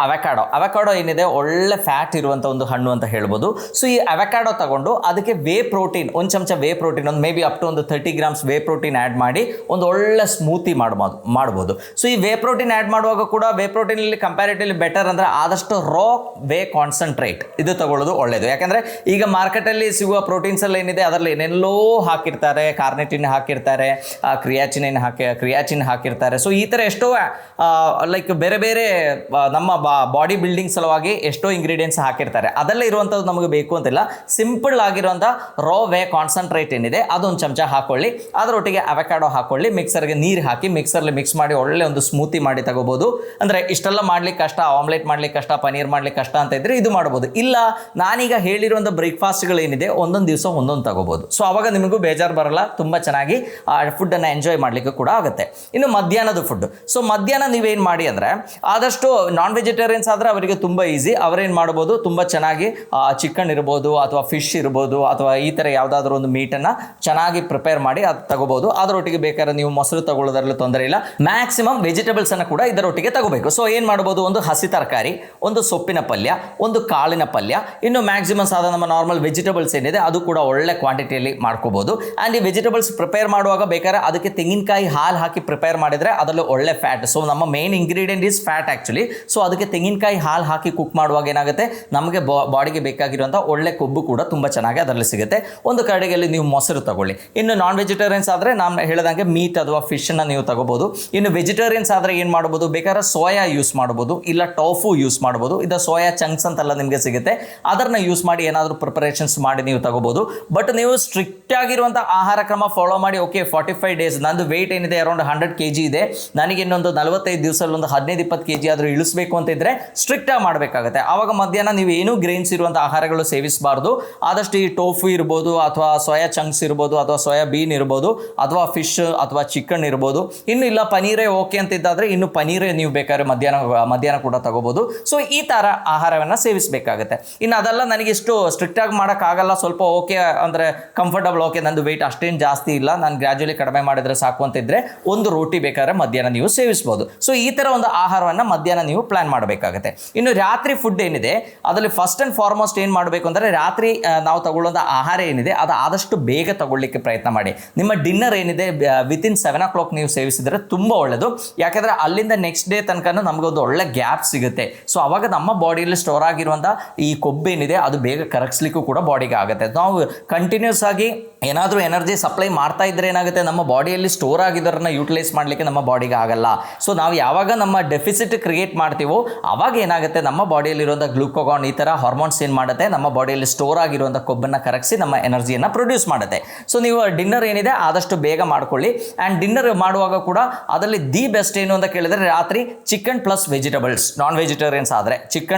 ಅವಕಾಡೋ ಏನಿದೆ ಒಳ್ಳೆ ಫ್ಯಾಟ್ ಇರುವಂಥ ಒಂದು ಹಣ್ಣು ಅಂತ ಹೇಳ್ಬೋದು. ಸೊ ಈ ಅವಕಾಡೋ ತಗೊಂಡು ಅದಕ್ಕೆ ವೇ ಪ್ರೋಟೀನ್, ಒಂದು ಚಮಚ ವೇ ಪ್ರೋಟೀನ್, ಒಂದು ಮೇ ಬಿ ಅಪ್ ಟು ಒಂದು 30 grams ವೇ ಪ್ರೋಟೀನ್ ಆ್ಯಡ್ ಮಾಡಿ ಒಂದು ಒಳ್ಳೆ ಸ್ಮೂತಿ ಮಾಡ್ಬೋದು. ಸೊ ಈ ವೇ ಪ್ರೋಟೀನ್ ಆ್ಯಡ್ ಮಾಡುವಾಗ ಕೂಡ ವೇ ಪ್ರೋಟೀನಲ್ಲಿ ಕಂಪ್ಯಾರಿಟಿವ್ಲಿ ಬೆಟರ್ ಅಂದರೆ ಆದಷ್ಟು ರಾ ವೇ ಕಾನ್ಸಂಟ್ರೇಟ್ ಇದು ತಗೊಳ್ಳೋದು ಒಳ್ಳೆಯದು. ಯಾಕೆಂದರೆ ಈಗ ಮಾರ್ಕೆಟಲ್ಲಿ ಸಿಗುವ ಪ್ರೋಟೀನ್ಸ್ ಎಲ್ಲ ಏನಿದೆ ಅದರಲ್ಲಿ ಏನೆಲ್ಲೋ ಹಾಕಿರ್ತಾರೆ, ಕಾರ್ನೆಟಿನ್ ಹಾಕಿರ್ತಾರೆ, ಕ್ರಿಯಾಚಿನ್ ಹಾಕಿರ್ತಾರೆ. ಸೊ ಈ ಥರ ಎಷ್ಟೋ ಲೈಕ್ ಬೇರೆ ಬೇರೆ ನಮ್ಮ ಬಾಡಿ ಬಿಲ್ಡಿಂಗ್ ಸಲುವಾಗಿ ಎಷ್ಟೋ ಇಂಗ್ರೀಡಿಯೆಂಟ್ಸ್ ಹಾಕಿರ್ತಾರೆ. ಅದೆಲ್ಲ ಇರುವಂಥದ್ದು ನಮಗೆ ಬೇಕು ಅಂತಿಲ್ಲ. ಸಿಂಪಲ್ ಆಗಿರುವಂಥ ರಾ ವೇ ಕಾನ್ಸಂಟ್ರೇಟ್ ಏನಿದೆ ಅದೊಂದು ಚಮಚ ಹಾಕೊಳ್ಳಿ, ಅದರೊಟ್ಟಿಗೆ ಅವಕಾಡೋ ಹಾಕೊಳ್ಳಿ, ಮಿಕ್ಸರ್ಗೆ ನೀರು ನೀರು ಹಾಕಿ ಮಿಕ್ಸರ್ಲಿ ಮಿಕ್ಸ್ ಮಾಡಿ ಒಳ್ಳೆ ಒಂದು ಸ್ಮೂತಿ ಮಾಡಿ ತಗೋಬಹುದು. ಅಂದರೆ ಇಷ್ಟೆಲ್ಲ ಮಾಡ್ಲಿಕ್ಕೆ ಕಷ್ಟ, ಆಮ್ಲೆಟ್ ಮಾಡ್ಲಿಕ್ಕೆ ಕಷ್ಟ, ಪನೀರ್ ಮಾಡ್ಲಿಕ್ಕೆ ಕಷ್ಟ ಅಂತ ಇದ್ರೆ ಇದು ಮಾಡ್ಬೋದು. ಇಲ್ಲ ನಾನೀಗ ಹೇಳಿರುವಂಥ ಬ್ರೇಕ್ಫಾಸ್ಟ್ಗಳು ಏನಿದೆ ಒಂದೊಂದು ದಿವಸ ಒಂದೊಂದು ತಗೋಬಹುದು. ಸೊ ಅವಾಗ ನಿಮಗೂ ಬೇಜಾರು ಬರಲ್ಲ, ತುಂಬ ಚೆನ್ನಾಗಿ ಆ ಫುಡ್ಡನ್ನು ಎಂಜಾಯ್ ಮಾಡಲಿಕ್ಕೆ ಕೂಡ ಆಗುತ್ತೆ. ಇನ್ನು ಮಧ್ಯಾಹ್ನದ ಫುಡ್. ಸೊ ಮಧ್ಯಾಹ್ನ ನೀವೇನು ಮಾಡಿ ಅಂದರೆ ಆದಷ್ಟು ನಾನ್ ವೆಜಿಟೇರಿಯನ್ಸ್ ಆದರೆ ಅವರಿಗೆ ತುಂಬ ಈಸಿ. ಅವರೇನು ಮಾಡ್ಬೋದು, ತುಂಬ ಚೆನ್ನಾಗಿ ಚಿಕನ್ ಇರ್ಬೋದು ಅಥವಾ ಫಿಶ್ ಇರ್ಬೋದು ಅಥವಾ ಈ ಥರ ಯಾವುದಾದ್ರೂ ಒಂದು ಮೀಟನ್ನು ಚೆನ್ನಾಗಿ ಪ್ರಿಪೇರ್ ಮಾಡಿ ಅದು ತಗೋಬಹುದು. ಅದರೊಟ್ಟಿಗೆ ಬೇಕಾದ್ರೆ ನೀವು ಮೊಸರು ತಗೊಳ್ಳೋದ್ರಲ್ಲಿ ತೊಂದರೆ ಇಲ್ಲ. ಮ್ಯಾಕ್ಸಿಮಮ್ ವೆಜಿಟೇಬಲ್ಸ್ ಅನ್ನು ಕೂಡ ಇದರೊಟ್ಟಿಗೆ ತಗೋಬೇಕು. ಸೊ ಏನು ಮಾಡ್ಬೋದು, ಒಂದು ಹಸಿ ತರಕಾರಿ, ಒಂದು ಸೊಪ್ಪಿನ ಪಲ್ಯ, ಒಂದು ಕಾಳಿನ ಪಲ್ಯ, ಇನ್ನು ಮ್ಯಾಕ್ಸಿಮಮ್ ಸಾಧಾರಣ ನಮ್ಮ ನಾರ್ಮಲ್ ವೆಜಿಟೇಬಲ್ಸ್ ಏನಿದೆ ಅದು ಕೂಡ ಒಳ್ಳೆ ಕ್ವಾಂಟಿಟಿಯಲ್ಲಿ ಮಾಡ್ಕೋಬಹುದು. ಆ್ಯಂಡ್ ಈ ವೆಜಿಟೇಬಲ್ಸ್ ಪ್ರಿಪೇರ್ ಮಾಡುವಾಗ ಬೇಕಾದ್ರೆ ಅದಕ್ಕೆ ತೆಂಗಿನಕಾಯಿ ಹಾಲು ಹಾಕಿ ಪ್ರಿಪೇರ್ ಮಾಡಿದರೆ ಅದರಲ್ಲಿ ಒಳ್ಳೆ ಫ್ಯಾಟ್. ಸೊ ನಮ್ಮ main ingredient is fat actually. So ಅದಕ್ಕೆ ತೆಂಗಿನಕಾಯಿ ಹಾಲು ಹಾಕಿ ಕುಕ್ ಮಾಡುವಾಗ ಏನಾಗುತ್ತೆ, ನಮಗೆ ಬಾಡಿಗೆ ಬೇಕಾಗಿರುವಂಥ ಒಳ್ಳೆ ಕೊಬ್ಬು ಕೂಡ ತುಂಬ ಚೆನ್ನಾಗಿ ಅದರಲ್ಲಿ ಸಿಗುತ್ತೆ. ಒಂದು ಕಡೆಯಲ್ಲಿ ನೀವು ಮೊಸರು ತಗೊಳ್ಳಿ. ಇನ್ನು ನಾನ್ ವೆಜಿಟೇರಿಯನ್ಸ್ ಆದರೆ ನಾನು ಹೇಳಿದಂಗೆ ಮೀಟ್ ಅಥವಾ ಫಿಶನ್ನು ನೀವು ತಗೋಬಹುದು. ಇನ್ನು ವೆಜಿಟೇರಿಯನ್ಸ್ ಆದರೆ ಏನು ಮಾಡ್ಬೋದು, ಬೇಕಾದ್ರೆ ಸೋಯಾ ಯೂಸ್ ಮಾಡ್ಬೋದು, ಇಲ್ಲ ಟೋಫು ಯೂಸ್ ಮಾಡ್ಬೋದು. ಇದು ಸೋಯಾ ಚಂಕ್ಸ್ ಅಂತೆಲ್ಲ ನಿಮಗೆ ಸಿಗುತ್ತೆ, ಅದನ್ನು ಯೂಸ್ ಮಾಡಿ ಏನಾದರೂ ಪ್ರಿಪರೇಷನ್ಸ್ ಮಾಡಿ ನೀವು ತಗೋಬಹುದು. ಬಟ್ ನೀವು ಸ್ಟ್ರಿಕ್ಟ್ ಆಗಿರುವಂಥ ಆಹಾರ ಕ್ರಮ ಫಾಲೋ ಮಾಡಿ. ಓಕೆ 45 ಡೇಸ್ ನಂದು ವೆಯ್ಟ್ ಏನಿದೆ ಅರೌಂಡ್ 100 kg ಇದೆ, ನನಗೆ ಇನ್ನೊಂದು 45 ದಿವಸದಲ್ಲಿ ಒಂದು 15-20 kg ಆದರೂ ಇಳಿಸಬೇಕು ಅಂತ ಇದ್ದರೆ ಸ್ಟ್ರಿಕ್ಟಾಗಿ ಮಾಡಬೇಕಾಗುತ್ತೆ. ಆವಾಗ ಮಧ್ಯಾಹ್ನ ನೀವು ಏನೂ ಗ್ರೇನ್ಸ್ ಇರುವಂಥ ಆಹಾರಗಳು ಸೇವಿಸಬಾರ್ದು. ಆದಷ್ಟು ಈ ಟೋಫು ಇರ್ಬೋದು ಅಥವಾ ಸೋಯಾ ಚಂಕ್ಸ್ ಇರ್ಬೋದು ಅಥವಾ ಸೋಯಾ ಬೀನ್ ಇರ್ಬೋದು ಅಥವಾ ಫಿಶ್ ಅಥವಾ ಚಿಕನ್ ಇರ್ಬೋದು. ಇನ್ನು ಇಲ್ಲ ಪನೀರೇ ಓಕೆ ಅಂತಿದ್ದಾದರೆ ಇನ್ನು ಪನೀರೇ ನೀವು ಬೇಕಾದ್ರೆ ಮಧ್ಯಾಹ್ನ ಕೂಡ ತಗೋಬೋದು. ಸೊ ಈ ಥರ ಆಹಾರವನ್ನು ಸೇವಿಸಬೇಕಾಗುತ್ತೆ. ಇನ್ನು ಅದೆಲ್ಲ ನನಗೆ ಇಷ್ಟು ಸ್ಟ್ರಿಕ್ಟಾಗಿ ಮಾಡೋಕ್ಕಾಗಲ್ಲ, ಸ್ವಲ್ಪ ಓಕೆ ಅಂದರೆ ಕಂಫರ್ಟಬಲ್, ಓಕೆ ನಂದು ವೆಯ್ಟ್ ಅಷ್ಟೇನು ಜಾಸ್ತಿ ಇಲ್ಲ, ನಾನು ಗ್ರ್ಯಾಜುಲಿ ಕಡಿಮೆ ಮಾಡಿದರೆ ಸಾಕು ಅಂತಿದ್ರೆ ಒಂದು ರೋಟಿ ಬೇಕಾದ್ರೆ ಮಧ್ಯಾಹ್ನ ನೀವು ಸೇವಿಸ್ಬೋದು. ಸೊ ಈ ಥರ ಒಂದು ಆಹಾರವನ್ನು ಮಧ್ಯಾಹ್ನ ನೀವು ಪ್ಲಾನ್ ಮಾಡಬೇಕಾಗುತ್ತೆ. ಇನ್ನು ರಾತ್ರಿ ಫುಡ್ ಏನಿದೆ ಅದರಲ್ಲಿ ಫಸ್ಟ್ ಆ್ಯಂಡ್ ಫಾರ್ಮೋಸ್ಟ್ ಏನು ಮಾಡಬೇಕು ಅಂದರೆ ರಾತ್ರಿ ನಾವು ತಗೊಳ್ಳೋಂಥ ಆಹಾರ ಏನಿದೆ ಅದು ಆದಷ್ಟು ಬೇಗ ತಗೊಳ್ಳಿಕ್ಕೆ ಪ್ರಯತ್ನ ಮಾಡಿ. ನಿಮ್ಮ ಡಿನ್ನರ್ ಏನಿದೆ ವಿತಿನ್ 7 o'clock ನೀವು ಸೇವಿಸಿದರೆ ತುಂಬ ಒಳ್ಳೆಯದು. ಯಾಕೆಂದರೆ ಅಲ್ಲಿಂದ ನೆಕ್ಸ್ಟ್ ಡೇ ತನಕ ನಮಗೊಂದು ಒಳ್ಳೆ ಗ್ಯಾಪ್ ಸಿಗುತ್ತೆ. ಸೊ ಅವಾಗ ನಮ್ಮ ಬಾಡಿಯಲ್ಲಿ ಸ್ಟೋರ್ ಆಗಿರುವಂಥ ಈ ಕೊಬ್ಬೇನಿದೆ ಅದು ಬೇಗ ಕರಗಿಸ್ಲಿಕ್ಕೂ ಕೂಡ ಬಾಡಿಗೆ ಆಗುತ್ತೆ. ನಾವು ಕಂಟಿನ್ಯೂಸ್ ಆಗಿ ಏನಾದರೂ ಎನರ್ಜಿ ಸಪ್ಲೈ ಮಾಡ್ತಾ ಇದ್ದರೆ ಏನಾಗುತ್ತೆ, ನಮ್ಮ ಬಾಡಿಯಲ್ಲಿ ಸ್ಟೋರ್ ಆಗಿದ್ದರನ್ನ ಯೂಟಿಲೈಸ್ ಮಾಡಲಿಕ್ಕೆ ನಮ್ಮ ಬಾಡಿಗೆ ಆಗಲ್ಲ. ಸೊ ನಾವು ಯಾವಾಗ ನಮ್ಮ ಡೆಫಿಸಿಟ್ ಕ್ರಿಯೇಟ್ ಮಾಡ್ತೀವೋ ಆವಾಗ ಏನಾಗುತ್ತೆ, ನಮ್ಮ ಬಾಡಿಯಲ್ಲಿರುವಂಥ ಗ್ಲೂಕೋಗಾನ್ ಈ ಥರ ಹಾರ್ಮೋನ್ಸ್ ಏನು ಮಾಡುತ್ತೆ, ನಮ್ಮ ಬಾಡಿಯಲ್ಲಿ ಸ್ಟೋರ್ ಆಗಿರುವಂಥ ಕೊಬ್ಬನ್ನು ಕರಗಿಸಿ ನಮ್ಮ ಎನರ್ಜಿಯನ್ನು ಪ್ರೊಡ್ಯೂಸ್ ಮಾಡುತ್ತೆ. ಸೊ ನೀವು ಡಿನ್ನರ್ ಏನಿದೆ ಆದಷ್ಟು ಬೇಗ ಮಾಡ್ಕೊಳ್ಳಿ. ಆ್ಯಂಡ್ ಡಿನ್ನರ್ ಮಾಡುವಾಗ ಕೂಡ ಅದರಲ್ಲಿ ದಿ ಬೆಸ್ಟ್ ಏನು ಅಂತ ಕೇಳಿದರೆ ರಾತ್ರಿ chicken plus vegetables. Non vegetarians ಆದರೆ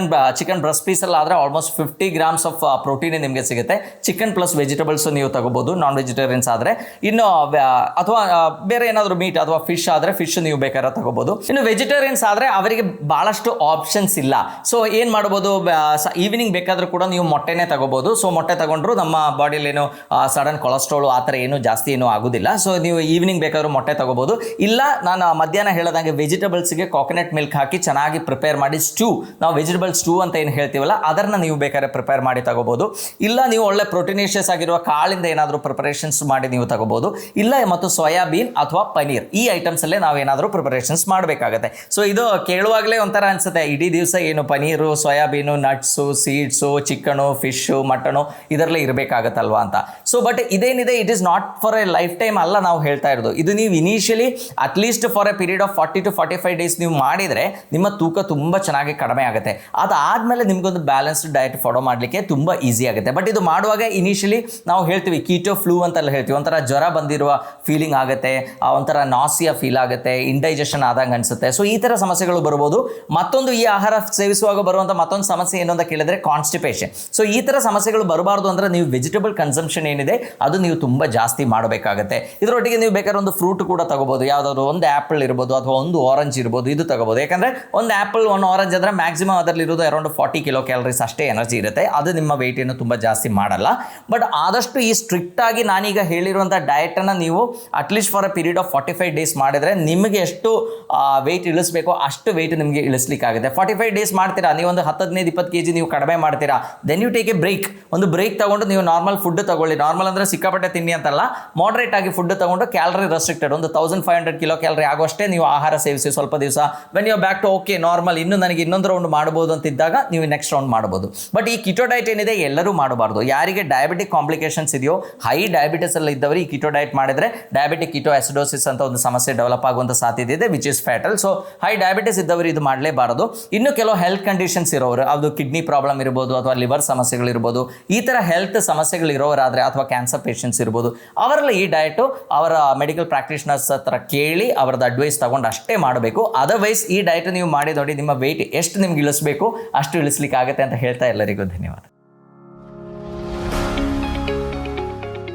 ಚಿಕನ್ ಬ್ರೆಸ್ಟ್ ಪೀಸಲ್ಲಿ ಆದರೆ ಆಲ್ಮೋಸ್ಟ್ 50 grams ಆಫ್ ಪ್ರೋಟೀನ್ ನಿಮಗೆ ಸಿಗುತ್ತೆ. ಚಿಕನ್ ಪ್ಲಸ್ ವೆಜಿಟೇಬಲ್ಸ್ ನೀವು ತಗೋಬಹುದು ನಾನ್ ವೆಜಿಟೇರಿಯನ್ಸ್ ಆದರೆ. ಇನ್ನು ಅಥವಾ ಬೇರೆ ಏನಾದರೂ ಮೀಟ್ ಅಥವಾ ಫಿಶ್ ಆದರೆ ಫಿಶ್ ನೀವು ಬೇಕಾದ್ರೆ ತಗೋಬಹುದು. ಇನ್ನು ವೆಜಿಟೇರಿಯನ್ಸ್ ಆದರೆ ಅವರಿಗೆ ಭಾಳಷ್ಟು ಆಪ್ಷನ್ಸ್ ಇಲ್ಲ. ಸೊ ಏನು ಮಾಡ್ಬೋದು, ಈವ್ನಿಂಗ್ ಬೇಕಾದರೂ ಕೂಡ ನೀವು ಮೊಟ್ಟೆನೇ ತಗೋಬಹುದು. ಸೊ ಮೊಟ್ಟೆ ತಗೊಂಡ್ರು ನಮ್ಮ ಬಾಡಿಯಲ್ಲಿ ಏನು ಸಡನ್ ಕೊಲೆಸ್ಟ್ರಾಲ್ ಆ ಥರ ಏನು ಜಾಸ್ತಿ ಏನೂ ಆಗೋದಿಲ್ಲ. ಸೊ ನೀವು ಈವ್ನಿಂಗ್ ಬೇಕಾದ್ರೂ ಮೊಟ್ಟೆ ತಗೋಬಹುದು. ಇಲ್ಲ ನಾನು ಮಧ್ಯಾಹ್ನ ಹೇಳಿದಂಗೆ ವೆಜಿಟೇಬಲ್ಸ್ಗೆ ಕೋಕೋನಟ್ ಮಿಲ್ಕ್ ಹಾಕಿ ಚೆನ್ನಾಗಿ ಪ್ರಿಪೇರ್ ಮಾಡಿ ಸ್ಟೂ, ನಾವು ವೆಜಿಟೇಬಲ್ ಸ್ಟೂ ಅಂತ ಏನು ಹೇಳ್ತೀವಲ್ಲ ಅದನ್ನು ನೀವು ಬೇಕಾದ್ರೆ ಪ್ರಿಪೇರ್ ಮಾಡಿ ತಗೋಬಹುದು. ಇಲ್ಲ ನೀವು ಒಳ್ಳೆ ಪ್ರೋಟೀನಿಷಿಯಸ್ ಆಗಿರುವ ಕಾಳಿಂದ ಏನಾದರೂ ಪ್ರಿಪರೇಷನ್ಸ್ ಮಾಡಿ ನೀವು ತಗೋಬಹುದು. ಇಲ್ಲ ಮತ್ತು ಸೋಯಾಬೀನ್ ಅಥವಾ ಪನೀರ್ ಈ ಐಟಮ್ಸಲ್ಲೇ ನಾವು ಏನಾದರೂ ಪ್ರಿಪರೇಷನ್ಸ್ ಮಾಡಬೇಕಾಗತ್ತೆ. ಸೊ ಇದು ಕೇಳುವಾಗಲೇ ಒಂಥರ ಅನಿಸುತ್ತೆ, ಇಡೀ ದಿವಸ ಏನು paneer, soybean, nuts, seeds, chicken, fish, mutton ಇದರಲ್ಲೇ ಇರಬೇಕಾಗತ್ತಲ್ವಾ ಅಂತ. ಸೊ ಬಟ್ ಇದೇನಿದೆ it is not for a lifetime ಅಲ್ಲ ನಾವು ಹೇಳ್ತಾ ಇರೋದು. ಇದು ನೀವು initially at least for a period of 40 to 45 days ನೀವು ಮಾಡಿದರೆ ನಿಮ್ಮ ತೂಕ ತುಂಬ ಚೆನ್ನಾಗಿ ಕಡಿಮೆ ಆಗುತ್ತೆ. ಅದಾದಮೇಲೆ ನಿಮಗೊಂದು ಬ್ಯಾಲೆನ್ಸ್ಡ್ ಡಯಟ್ ಫಾಲೋ ಮಾಡಲಿಕ್ಕೆ ತುಂಬ ಈಸಿ ಆಗುತ್ತೆ. ಬಟ್ ಇದು ಮಾಡುವಾಗ ಇನಿಷಿಯಲಿ ನಾವು ಹೇಳ್ತೀವಿ ಕೀಟೋ ಫ್ಲೂ ಅಂತೆಲ್ಲ ಹೇಳ್ತೀವಿ, ಒಂಥರ ಜ್ವರ ಬಂದಿರುವ ಫೀಲಿಂಗ್ ಆಗುತ್ತೆ, ಒಂಥರ ನಾಸಿಯಾ ಫೀಲ್ ಆಗುತ್ತೆ, ಇಂಡೈಜೆಷನ್ ಆದಂಗೆ ಅನಿಸುತ್ತೆ. ಸೊ ಈ ಥರ ಸಮಸ್ಯೆಗಳು ಬರ್ಬೋದು. ಮತ್ತೊಂದು ಈ ಆಹಾರ ಸೇವಿಸುವಾಗ ಬರುವಂಥ ಮತ್ತೊಂದು ಸಮಸ್ಯೆ ಏನು ಅಂತ ಕೇಳಿದ್ರೆ ಕಾನ್ಸ್ಟಿಪೇಷನ್. ಸೊ ಈ ಥರ ಸಮಸ್ಯೆಗಳು ಬರಬಾರ್ದು ಅಂದರೆ ನೀವು ವೆಜಿಟೇಬಲ್ ಕನ್ಸಂಪ್ಷನ್ ಏನಿದೆ ಅದು ನೀವು ತುಂಬ ಜಾಸ್ತಿ ಮಾಡಬೇಕಾಗುತ್ತೆ. ಇದರೊಟ್ಟಿಗೆ ನೀವು ಬೇಕಾದ್ರೆ ಒಂದು ಫ್ರೂಟ್ ಕೂಡ ತಗೋಬೋದು. ಯಾವುದಾದ್ರು ಒಂದು ಆ್ಯಪಲ್ ಇರ್ಬೋದು ಅಥವಾ ಒಂದು ಆರೆಂಜ್ ಇರ್ಬೋದು, ಇದು ತಗೋಬೋದು. ಯಾಕಂದರೆ ಒಂದು ಆ್ಯಪಲ್ ಒಂದು ಆರೆಂಜ್ ಅಂದರೆ ಮ್ಯಾಕ್ಸಿಮಮ್ ಅದರಲ್ಲಿರೋದು ಅರೌಂಡ್ 40 kcal ಅಷ್ಟೇ ಎನರ್ಜಿ ಇರುತ್ತೆ. ಅದು ನಿಮ್ಮ ವೆಯ್ಟ್ ಏನು ತುಂಬ ಜಾಸ್ತಿ ಮಾಡಲ್ಲ. ಬಟ್ ಆದಷ್ಟು ಈ ಸ್ಟ್ರಿಕ್ಟ್ ಆಗಿ ನಾನೀಗ ಹೇಳಿರುವಂಥ ಡಯಟನ್ನು ನೀವು at least for a period of 45 days ಮಾಡಿದರೆ ನಿಮಗೆ ಎಷ್ಟು ವೆಯ್ಟ್ ಇಳಿಸಬೇಕೋ ಅಷ್ಟು ವೆಯ್ಟ್ ನಿಮಗೆ ಇಳಿಸ್ಲಿಕ್ಕಾಗುತ್ತೆ. 45 days ಮಾಡ್ತೀರಾ, ನೀವು ಒಂದು 10-15-20 kg ನೀವು ಕಡಿಮೆ ಮಾಡ್ತೀರಾ, then you take a break. ಒಂದು ಬ್ರೇಕ್ ತಗೊಂಡು ನೀವು ನಾರ್ಮಲ್ ಫುಡ್ ತಗೊಳ್ಳಿ. ನಾರ್ಮಲ್ ಅಂದರೆ ಸಿಕ್ಕಾಪಟ್ಟೆ ತಿನ್ನಿ ಅಂತಲ್ಲ, ಮಾಡ್ರೇಟ್ ಆಗಿ ಫುಡ್ ತಗೊಂಡು ಕ್ಯಾಲರಿ ರೆಸ್ಟ್ರಿಕ್ಟೆಡ್ ಒಂದು 1500 kcal ಆಗುವಷ್ಟೇ ನೀವು ಆಹಾರ ಸೇವಿಸಿ ಸ್ವಲ್ಪ ದಿವಸ. When you back to okay normal, ಇನ್ನು ನನಗೆ ಇನ್ನೊಂದು ರೌಂಡ್ ಮಾಡ್ಬೋದು ಅಂತಿದ್ದಾಗ ನೀವು ನೆಕ್ಸ್ಟ್ ರೌಂಡ್ ಮಾಡ್ಬೋದು. ಬಟ್ ಈ ಕಿಟೋ ಡಯಟ್ ಏನಿದೆ ಎಲ್ಲರೂ ಮಾಡಬಾರ್ದು. ಯಾರಿಗೆ ಡಯಾಬಿಟಿಕ್ ಕಾಂಪ್ಲಿಕೇಶನ್ಸ್ ಇದೆಯೋ, ಹೈ ಡಯಾಬಿಟಿಸ್ ಎಲ್ಲ ಇದ್ದವರು ಈ ಕಿಟೋ ಡಯಟ್ ಮಾಡಿದರೆ ಡಯಾಬಿಟಿಕ್ ಕಿಟೋ ಆಸಿಡೋಸಿಸ್ ಅಂತ ಒಂದು ಸಮಸ್ಯೆ ಡೆವಲಪ್ ಆಗುವಂಥ ಸಾಧ್ಯತೆ ಇದೆ, which is fatal. So high diabetes ಇದ್ದವರು ಇದು ಮಾಡಲೇಬಾರದು. ಇನ್ನು ಕೆಲವು ಹೆಲ್ತ್ ಕಂಡೀಷನ್ಸ್ ಇರೋರು, ಅದು ಕಿಡ್ನಿ ಪ್ರಾಬ್ಲಮ್ ಇರ್ಬೋದು ಅಥವಾ ಲಿವರ್ ಸಮಸ್ಯೆಗಳಿರ್ಬೋದು, ಈ ಥರ ಹೆಲ್ತ್ ಸಮಸ್ಯೆಗಳಿರೋರಾದರೆ ಅಥವಾ ಕ್ಯಾನ್ಸರ್ ಪೇಷಂಟ್ಸ್ ಇರ್ಬೋದು, ಅವರೆಲ್ಲ ಈ ಡಯಟು ಅವರ ಮೆಡಿಕಲ್ ಪ್ರಾಕ್ಟೀಷನರ್ಸ್ ಡಾಕ್ಟರ್ಸ್ ಹತ್ರ ಕೇಳಿ ಅವ್ರದ್ದು ಅಡ್ವೈಸ್ ತಗೊಂಡು ಅಷ್ಟೇ ಮಾಡಬೇಕು. ಅದರ್ವೈಸ್ ಈ ಡಯಟ್ ನೀವು ಮಾಡಿ ನೋಡಿ, ನಿಮ್ಮ ವೆಯ್ಟ್ ಎಷ್ಟು ನಿಮ್ಗೆ ಇಳಿಸ್ಬೇಕು ಅಷ್ಟು ಇಳಿಸ್ಲಿಕ್ಕೆ ಆಗುತ್ತೆ ಅಂತ ಹೇಳ್ತಾ ಎಲ್ಲರಿಗೂ ಧನ್ಯವಾದ.